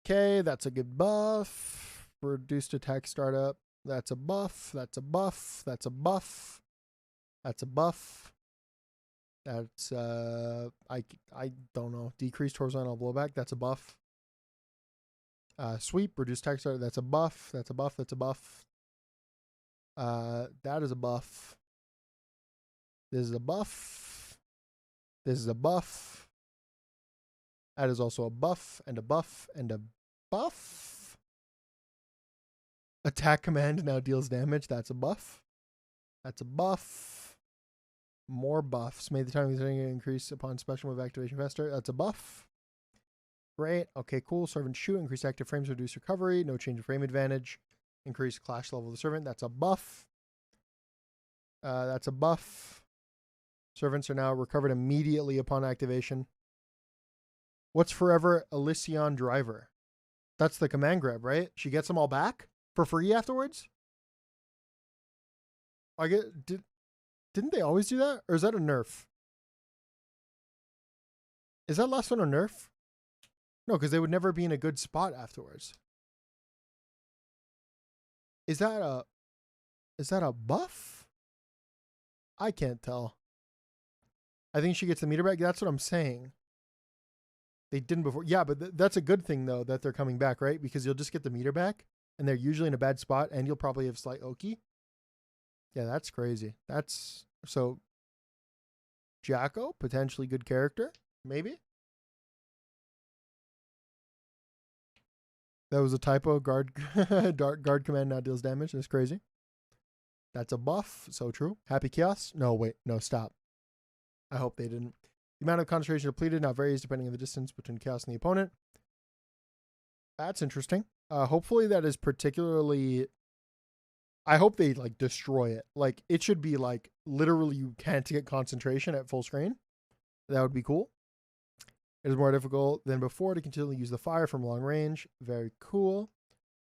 Okay, that's a good buff. Reduced attack startup. That's a buff. That's a buff. That's a buff. That's a buff. That's I don't know. Decreased horizontal blowback. That's a buff. Sweep, reduced attack startup. That's a buff. That's a buff. That's a buff. That is a buff. This is a buff. This is a buff. That is also a buff and a buff and a buff. Attack command now deals damage. That's a buff. That's a buff. More buffs. Made the time of the increase upon special move activation faster. That's a buff. Great. Okay, cool. Servant shoot. Increase active frames. Reduce recovery. No change of frame advantage. Increase clash level of the servant. That's a buff. That's a buff. Servants are now recovered immediately upon activation. What's Forever Elysion Driver? That's the command grab, right? She gets them all back for free afterwards? I get didn't they always do that? Or is that a nerf? Is that last one a nerf? No, because they would never be in a good spot afterwards. Is that a buff? I can't tell. I think she gets the meter back. That's what I'm saying. They didn't before. Yeah, but that's a good thing, though, that they're coming back, right? Because you'll just get the meter back, and they're usually in a bad spot, and you'll probably have slight Oki. Yeah, that's crazy. That's... So, Jacko, potentially good character. Maybe. That was a typo. Guard command now deals damage. That's crazy. That's a buff. So true. Happy Chaos? No, wait. No, stop. I hope they didn't. The amount of concentration depleted now varies depending on the distance between Chaos and the opponent. That's interesting. Hopefully that is particularly... I hope they, like, destroy it. Like, it should be, like, literally you can't get concentration at full screen. That would be cool. It is more difficult than before to continually use the fire from long range. Very cool.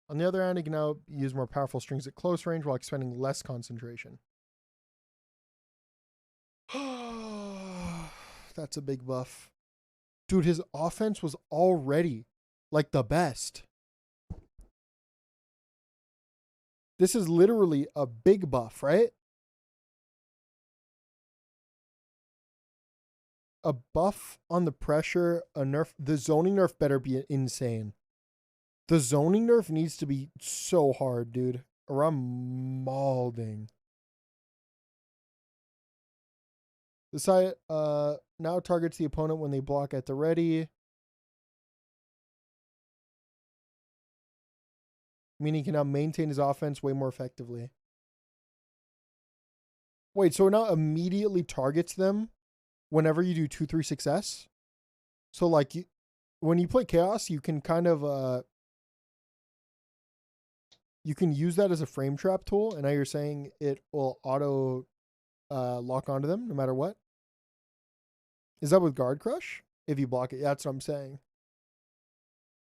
On the other hand, you can now use more powerful strings at close range while expending less concentration. That's a big buff. Dude, his offense was already like the best. This is literally a big buff, right? A buff on the pressure, a nerf. The zoning nerf better be insane. The zoning nerf needs to be so hard, dude. Or I'm mauling. The side now targets the opponent when they block at the ready. Meaning he can now maintain his offense way more effectively. Wait, so it now immediately targets them whenever you do 2-3 success? So like when you play Chaos, you can kind of you can use that as a frame trap tool, and now you're saying it will auto lock onto them no matter what? Is that with Guard Crush? If you block it, yeah, that's what I'm saying.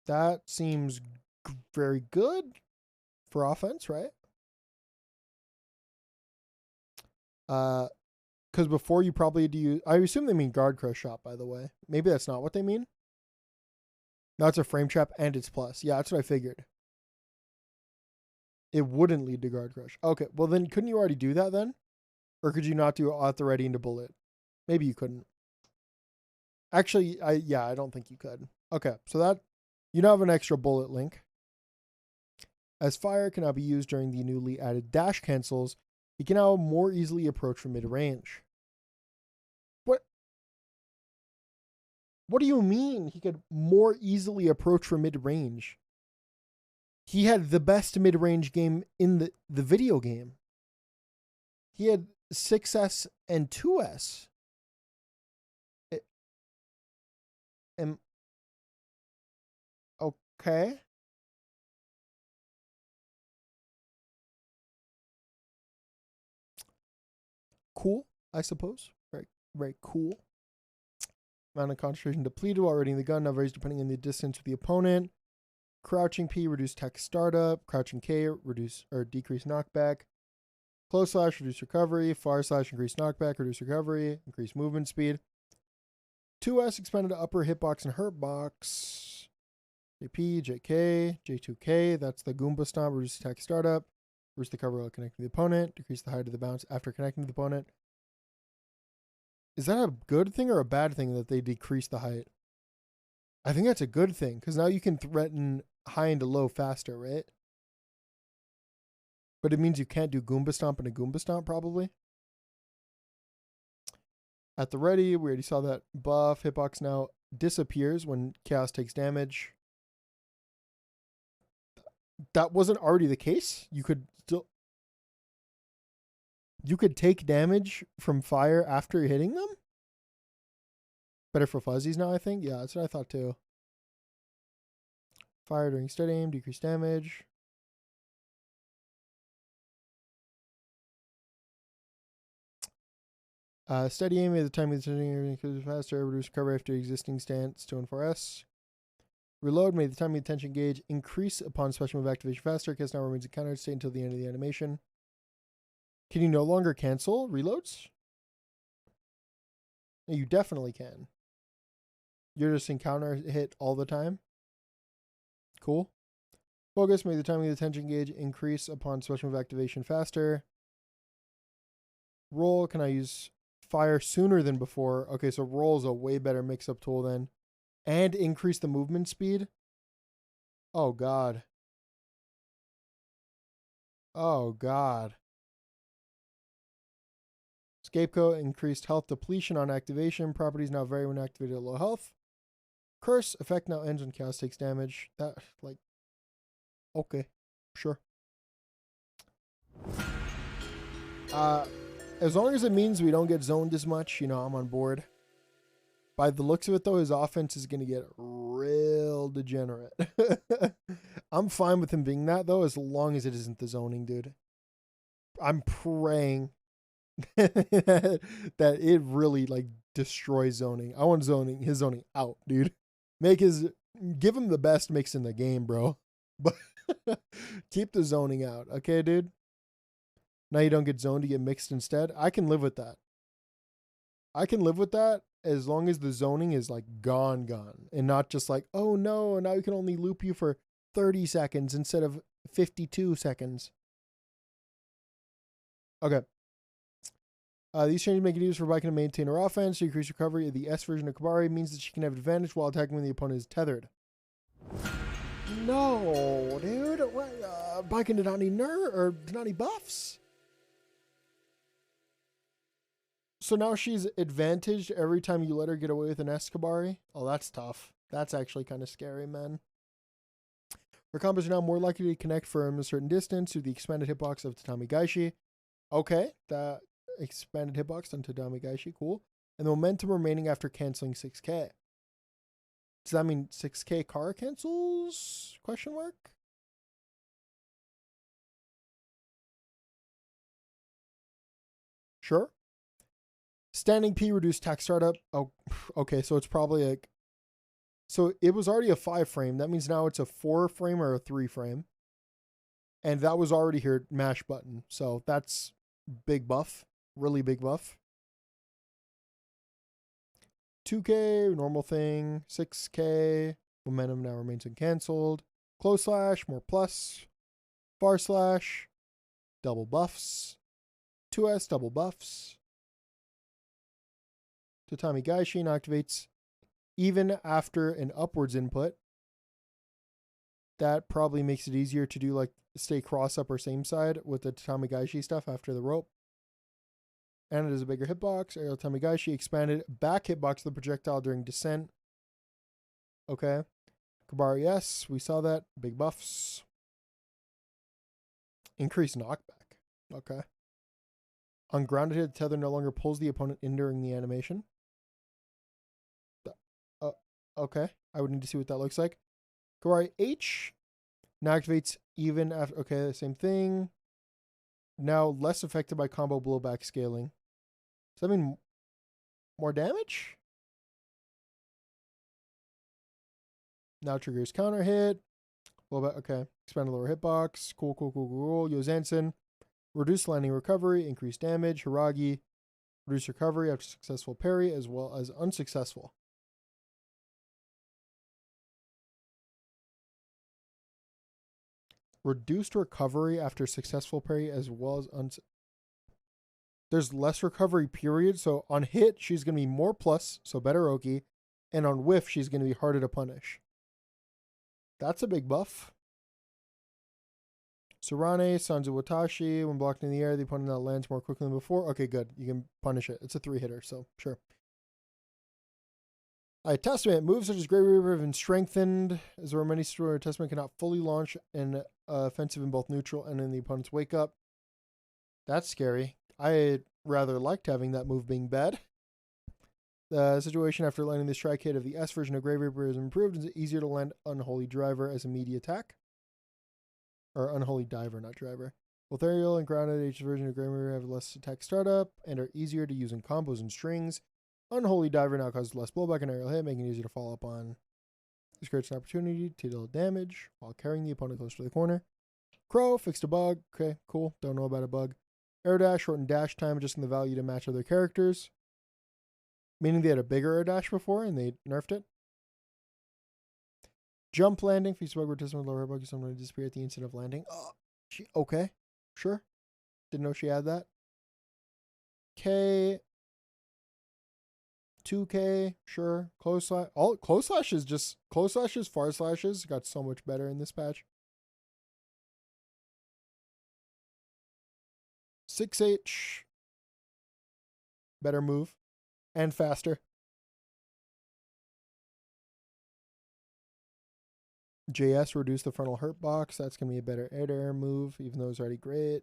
That seems very good for offense, right? Because before you probably had to use... I assume they mean Guard Crush shot, by the way. Maybe that's not what they mean. No, it's a frame trap and it's plus. Yeah, that's what I figured. It wouldn't lead to Guard Crush. Okay, well then couldn't you already do that then? Or could you not do it at the ready into bullet? Maybe you couldn't. Actually, I don't think you could. Okay, so that you now have an extra bullet link. As fire cannot be used during the newly added dash cancels, he can now more easily approach from mid-range. What do you mean he could more easily approach from mid-range? He had the best mid-range game in the video game. He had 6S and 2S. Okay. Cool, I suppose. Very, very cool. Amount of concentration depleted while readying the gun, now varies depending on the distance with the opponent. Crouching P, reduce tech startup. Crouching K, reduce or decrease knockback. Close slash, reduce recovery. Far slash, increase knockback, reduce recovery, increase movement speed. 2S expanded to upper hitbox and hurtbox. JP, JK, J2K, that's the Goomba Stomp, reduce attack startup. Reduce the cover while connecting the opponent. Decrease the height of the bounce after connecting the opponent. Is that a good thing or a bad thing that they decrease the height? I think that's a good thing, because now you can threaten high into low faster, right? But it means you can't do Goomba Stomp and a Goomba Stomp, probably. At the ready, we already saw that buff. Hitbox now disappears when Chaos takes damage. That wasn't already the case. You could take damage from fire after hitting them? Better for fuzzies now, I think. Yeah, that's what I thought too. Fire during steady aim, decrease damage. Steady aim at the time of the steady aim faster, reduce recovery after existing stance 2 and 4S. Reload made the time of the attention gauge increase upon special move activation faster. Cast now remains in counter state until the end of the animation. Can you no longer cancel reloads? No, you definitely can. You're just in counter hit all the time. Cool. Focus made the time of the attention gauge increase upon special move activation faster. Roll, can I use fire sooner than before? Okay, so roll is a way better mix-up tool then. And increase the movement speed. Oh, God. Oh, God. Scapegoat, increased health depletion on activation. Properties now vary when activated at low health. Curse, effect now ends when Chaos takes damage. That, like, okay, sure. As long as it means we don't get zoned as much, you know, I'm on board. By the looks of it, though, his offense is going to get real degenerate. I'm fine with him being that, though, as long as it isn't the zoning, dude. I'm praying that it really, like, destroys zoning. I want his zoning out, dude. Give him the best mix in the game, bro. But keep the zoning out, okay, dude? Now you don't get zoned, you get mixed instead. I can live with that. I can live with that as long as the zoning is like gone, and not just like, oh no, now you can only loop you for 30 seconds instead of 52 seconds. Okay. These changes make it easier for Viking to maintain her offense. To increase recovery, the S version of Kabari means that she can have advantage while attacking when the opponent is tethered. No, dude. Viking did not need did not need buffs. So now she's advantaged every time you let her get away with an Escabari? Oh, that's tough. That's actually kind of scary, man. Her combos are now more likely to connect from a certain distance to the expanded hitbox of Tatami Gaishi. Okay, that expanded hitbox on Tatami Gaishi, cool. And the momentum remaining after canceling 6K. Does that mean 6K car cancels? Question mark? Sure. Standing P reduced tack startup. Oh, okay, so it's probably like... So it was already a 5 frame. That means now it's a 4 frame or a 3 frame. And that was already here, mash button. So that's big buff. Really big buff. 2K, normal thing. 6K. Momentum now remains uncancelled. Close slash, more plus. Far slash. Double buffs. 2S, double buffs. Tatami Gaishin activates even after an upwards input. That probably makes it easier to do like stay cross up or same side with the Tamagaishi stuff after the rope. And it is a bigger hitbox. Aerial Tamagaishi expanded back hitbox of the projectile during descent. Okay. Kabari, yes, we saw that. Big buffs. Increased knockback. Okay. On grounded hit, the tether no longer pulls the opponent in during the animation. Okay. I would need to see what that looks like. Kabari H now activates even after. Okay, same thing. Now less affected by combo blowback scaling. Does that mean more damage? Now triggers counter hit. Blowback. Okay. Expand the lower hitbox. Cool. Yozansen. Reduce landing recovery. Increase damage. Hiragi. Reduce recovery after successful parry as well as unsuccessful. Reduced recovery after successful parry as well as there's less recovery period. So on hit, she's going to be more plus, so better Oki. And on whiff, she's going to be harder to punish. That's a big buff. Surane, Sanzu Watashi. When blocked in the air, the opponent now lands more quickly than before. Okay, good. You can punish it. It's a 3-hitter, so sure. Testament. Moves such as Grey Reaper have been strengthened. As there are many situations where Testament cannot fully launch an offensive in both neutral and in the opponent's wake up. That's scary. I rather liked having that move being bad. The situation after landing the strike hit of the S version of Grey Reaper is improved. It's easier to land Unholy Driver as a melee attack. Or Unholy Diver, not Driver. Both aerial and grounded H version of Grey Reaper have less attack startup and are easier to use in combos and strings. Unholy Diver now causes less blowback and aerial hit, making it easier to follow up on. This creates an opportunity to deal damage while carrying the opponent close to the corner. Crow fixed a bug. Okay, cool. Don't know about a bug. Air dash, shortened dash time, adjusting the value to match other characters. Meaning they had a bigger air dash before and they nerfed it. Jump landing, feast bug, rotism with lower bug, someone to disappear at the instant of landing. Oh, okay, sure. Didn't know she had that. K. 2K, sure. Close slash. All close slashes, just close slashes, far slashes got so much better in this patch. 6H. Better move. And faster. JS reduce the frontal hurt box. That's going to be a better air-to-air move, even though it's already great.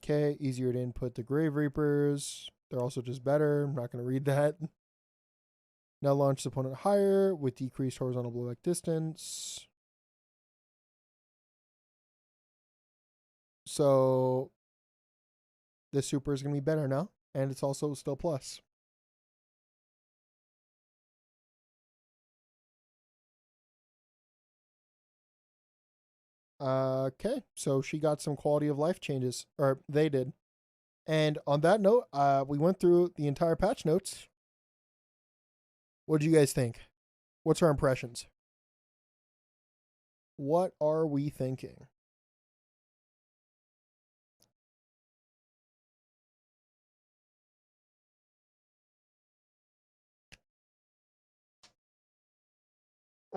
Okay, easier to input the Grave Reapers. They're also just better. I'm not going to read that. Now launch the opponent higher with decreased horizontal blowback distance. So this super is going to be better now. And it's also still plus. Okay, so she got some quality of life changes, or they did. And on that note, we went through the entire patch notes. What do you guys think? What's our impressions? What are we thinking?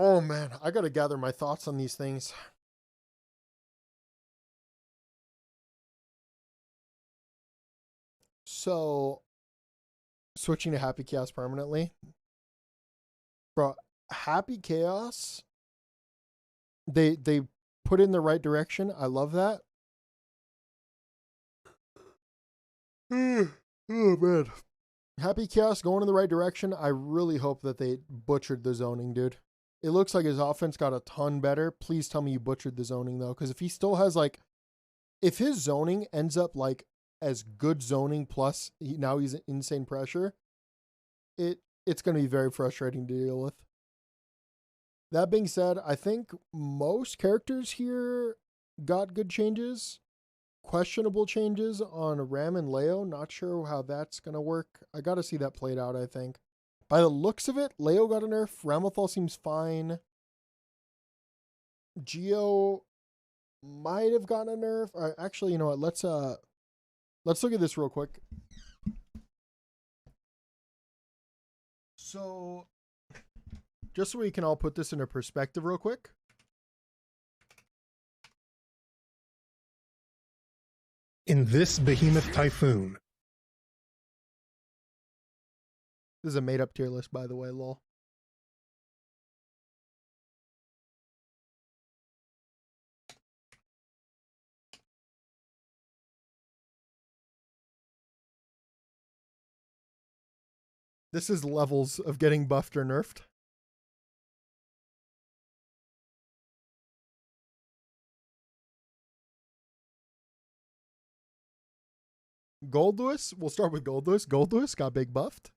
Oh man, I gotta gather my thoughts on these things. So, switching to Happy Chaos permanently. Bro, Happy Chaos, they put in the right direction. I love that. Oh man. Happy Chaos going in the right direction. I really hope that they butchered the zoning, dude. It looks like his offense got a ton better. Please tell me you butchered the zoning, though. Because if he still has, like... If his zoning ends up, like, as good zoning plus now he's insane pressure, it's going to be very frustrating to deal with. That being said, I think most characters here got good changes. Questionable changes on Ram and Leo. Not sure how that's going to work. I got to see that played out, I think. By the looks of it, Leo got a nerf. Ramathal seems fine. Geo might have gotten a nerf. Actually, you know what? Let's look at this real quick. So, just so we can all put this into perspective real quick. In this behemoth typhoon. This is a made-up tier list, by the way, lol. This is levels of getting buffed or nerfed. Gold Lewis, we'll start with Gold Lewis. Gold Lewis got big buffed.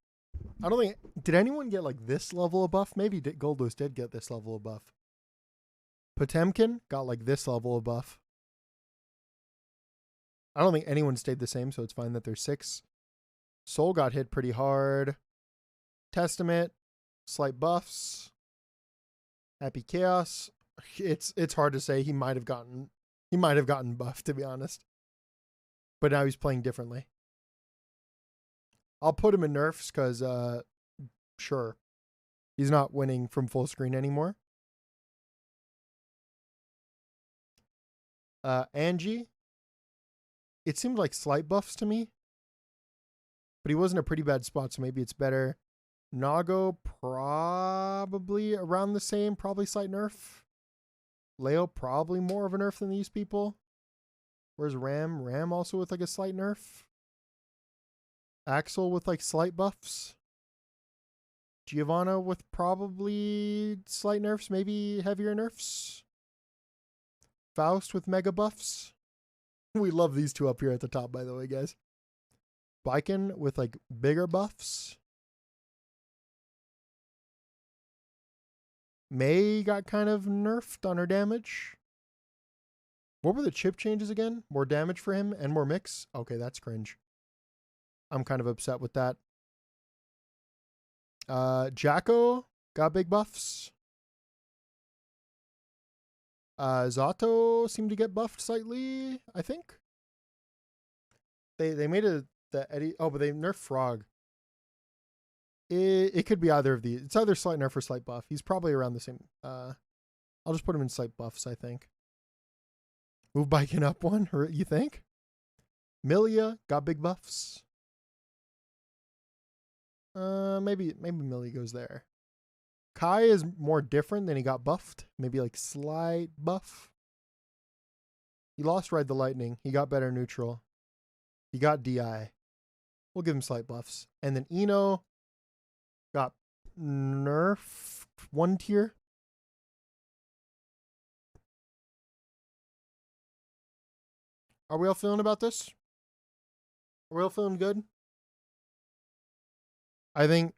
I don't think, did anyone get like this level of buff? Maybe Gold Lewis did get this level of buff. Potemkin got like this level of buff. I don't think anyone stayed the same, so it's fine that there's 6. Soul got hit pretty hard. Testament, slight buffs. Happy Chaos. It's hard to say. He might have gotten buffed, to be honest. But now he's playing differently. I'll put him in nerfs because sure. He's not winning from full screen anymore. Angie. It seemed like slight buffs to me. But he was in a pretty bad spot, so maybe it's better. Nago, probably around the same, probably slight nerf. Leo, probably more of a nerf than these people. Where's Ram? Ram also with like a slight nerf. Axel with like slight buffs. Giovanna with probably slight nerfs, maybe heavier nerfs. Faust with mega buffs. We love these two up here at the top, by the way, guys. Biken with like bigger buffs. May got kind of nerfed on her damage. What were the chip changes again? More damage for him and more mix? Okay, that's cringe. I'm kind of upset with that. Jacko got big buffs. Zato seemed to get buffed slightly, I think. They made the Eddie. Oh, but they nerfed Frog. It could be either of these. It's either slight nerf or slight buff. He's probably around the same. I'll just put him in slight buffs, I think. Move Biking up one, you think? Milia got big buffs. Maybe Millie goes there. Kai is more different than he got buffed. Maybe like slight buff. He lost Ride the Lightning. He got better neutral. He got DI. We'll give him slight buffs. And then Eno got nerf 1 tier. Are we all feeling about this? Are we all feeling good? I think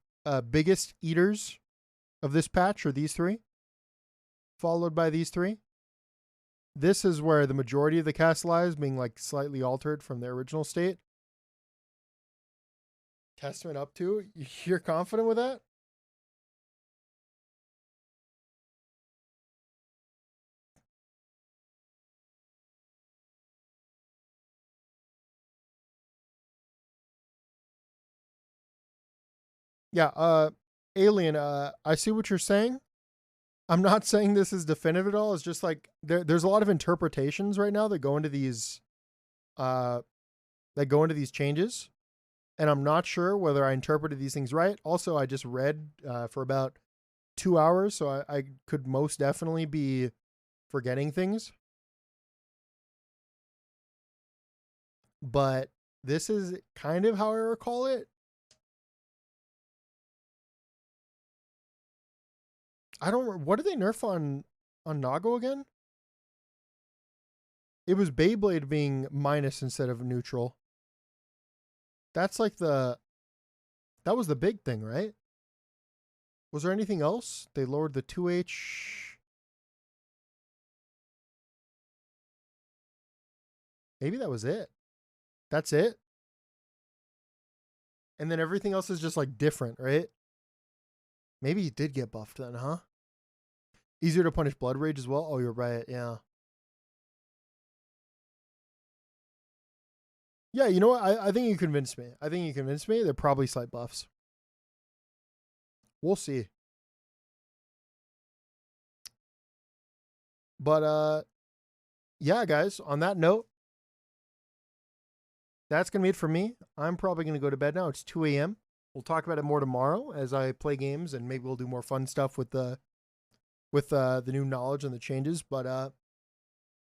biggest eaters of this patch are these 3, followed by these 3. This is where the majority of the cast lies, being like slightly altered from their original state. Testament up to? You're confident with that? Yeah, Alien, I see what you're saying. I'm not saying this is definitive at all. It's just like there's a lot of interpretations right now that go into these changes. And I'm not sure whether I interpreted these things right. Also, I just read for about 2 hours, so I could most definitely be forgetting things. But this is kind of how I recall it. What did they nerf on Nago again? It was Beyblade being minus instead of neutral. That's like that was the big thing, right? Was there anything else? They lowered the 2H. Maybe that was it. That's it. And then everything else is just like different, right? Maybe he did get buffed then, huh? Easier to punish Blood Rage as well? Oh, you're right, yeah. Yeah, you know what? I think you convinced me. They're probably slight buffs. We'll see. But yeah, guys, on that note, that's going to be it for me. I'm probably going to go to bed now. It's 2 a.m. We'll talk about it more tomorrow as I play games, and maybe we'll do more fun stuff with the new knowledge and the changes. But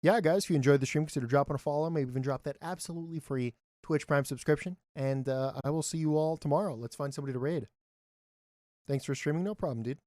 yeah, guys, if you enjoyed the stream, consider dropping a follow. Maybe even drop that absolutely free Twitch Prime subscription. And I will see you all tomorrow. Let's find somebody to raid. Thanks for streaming. No problem, dude.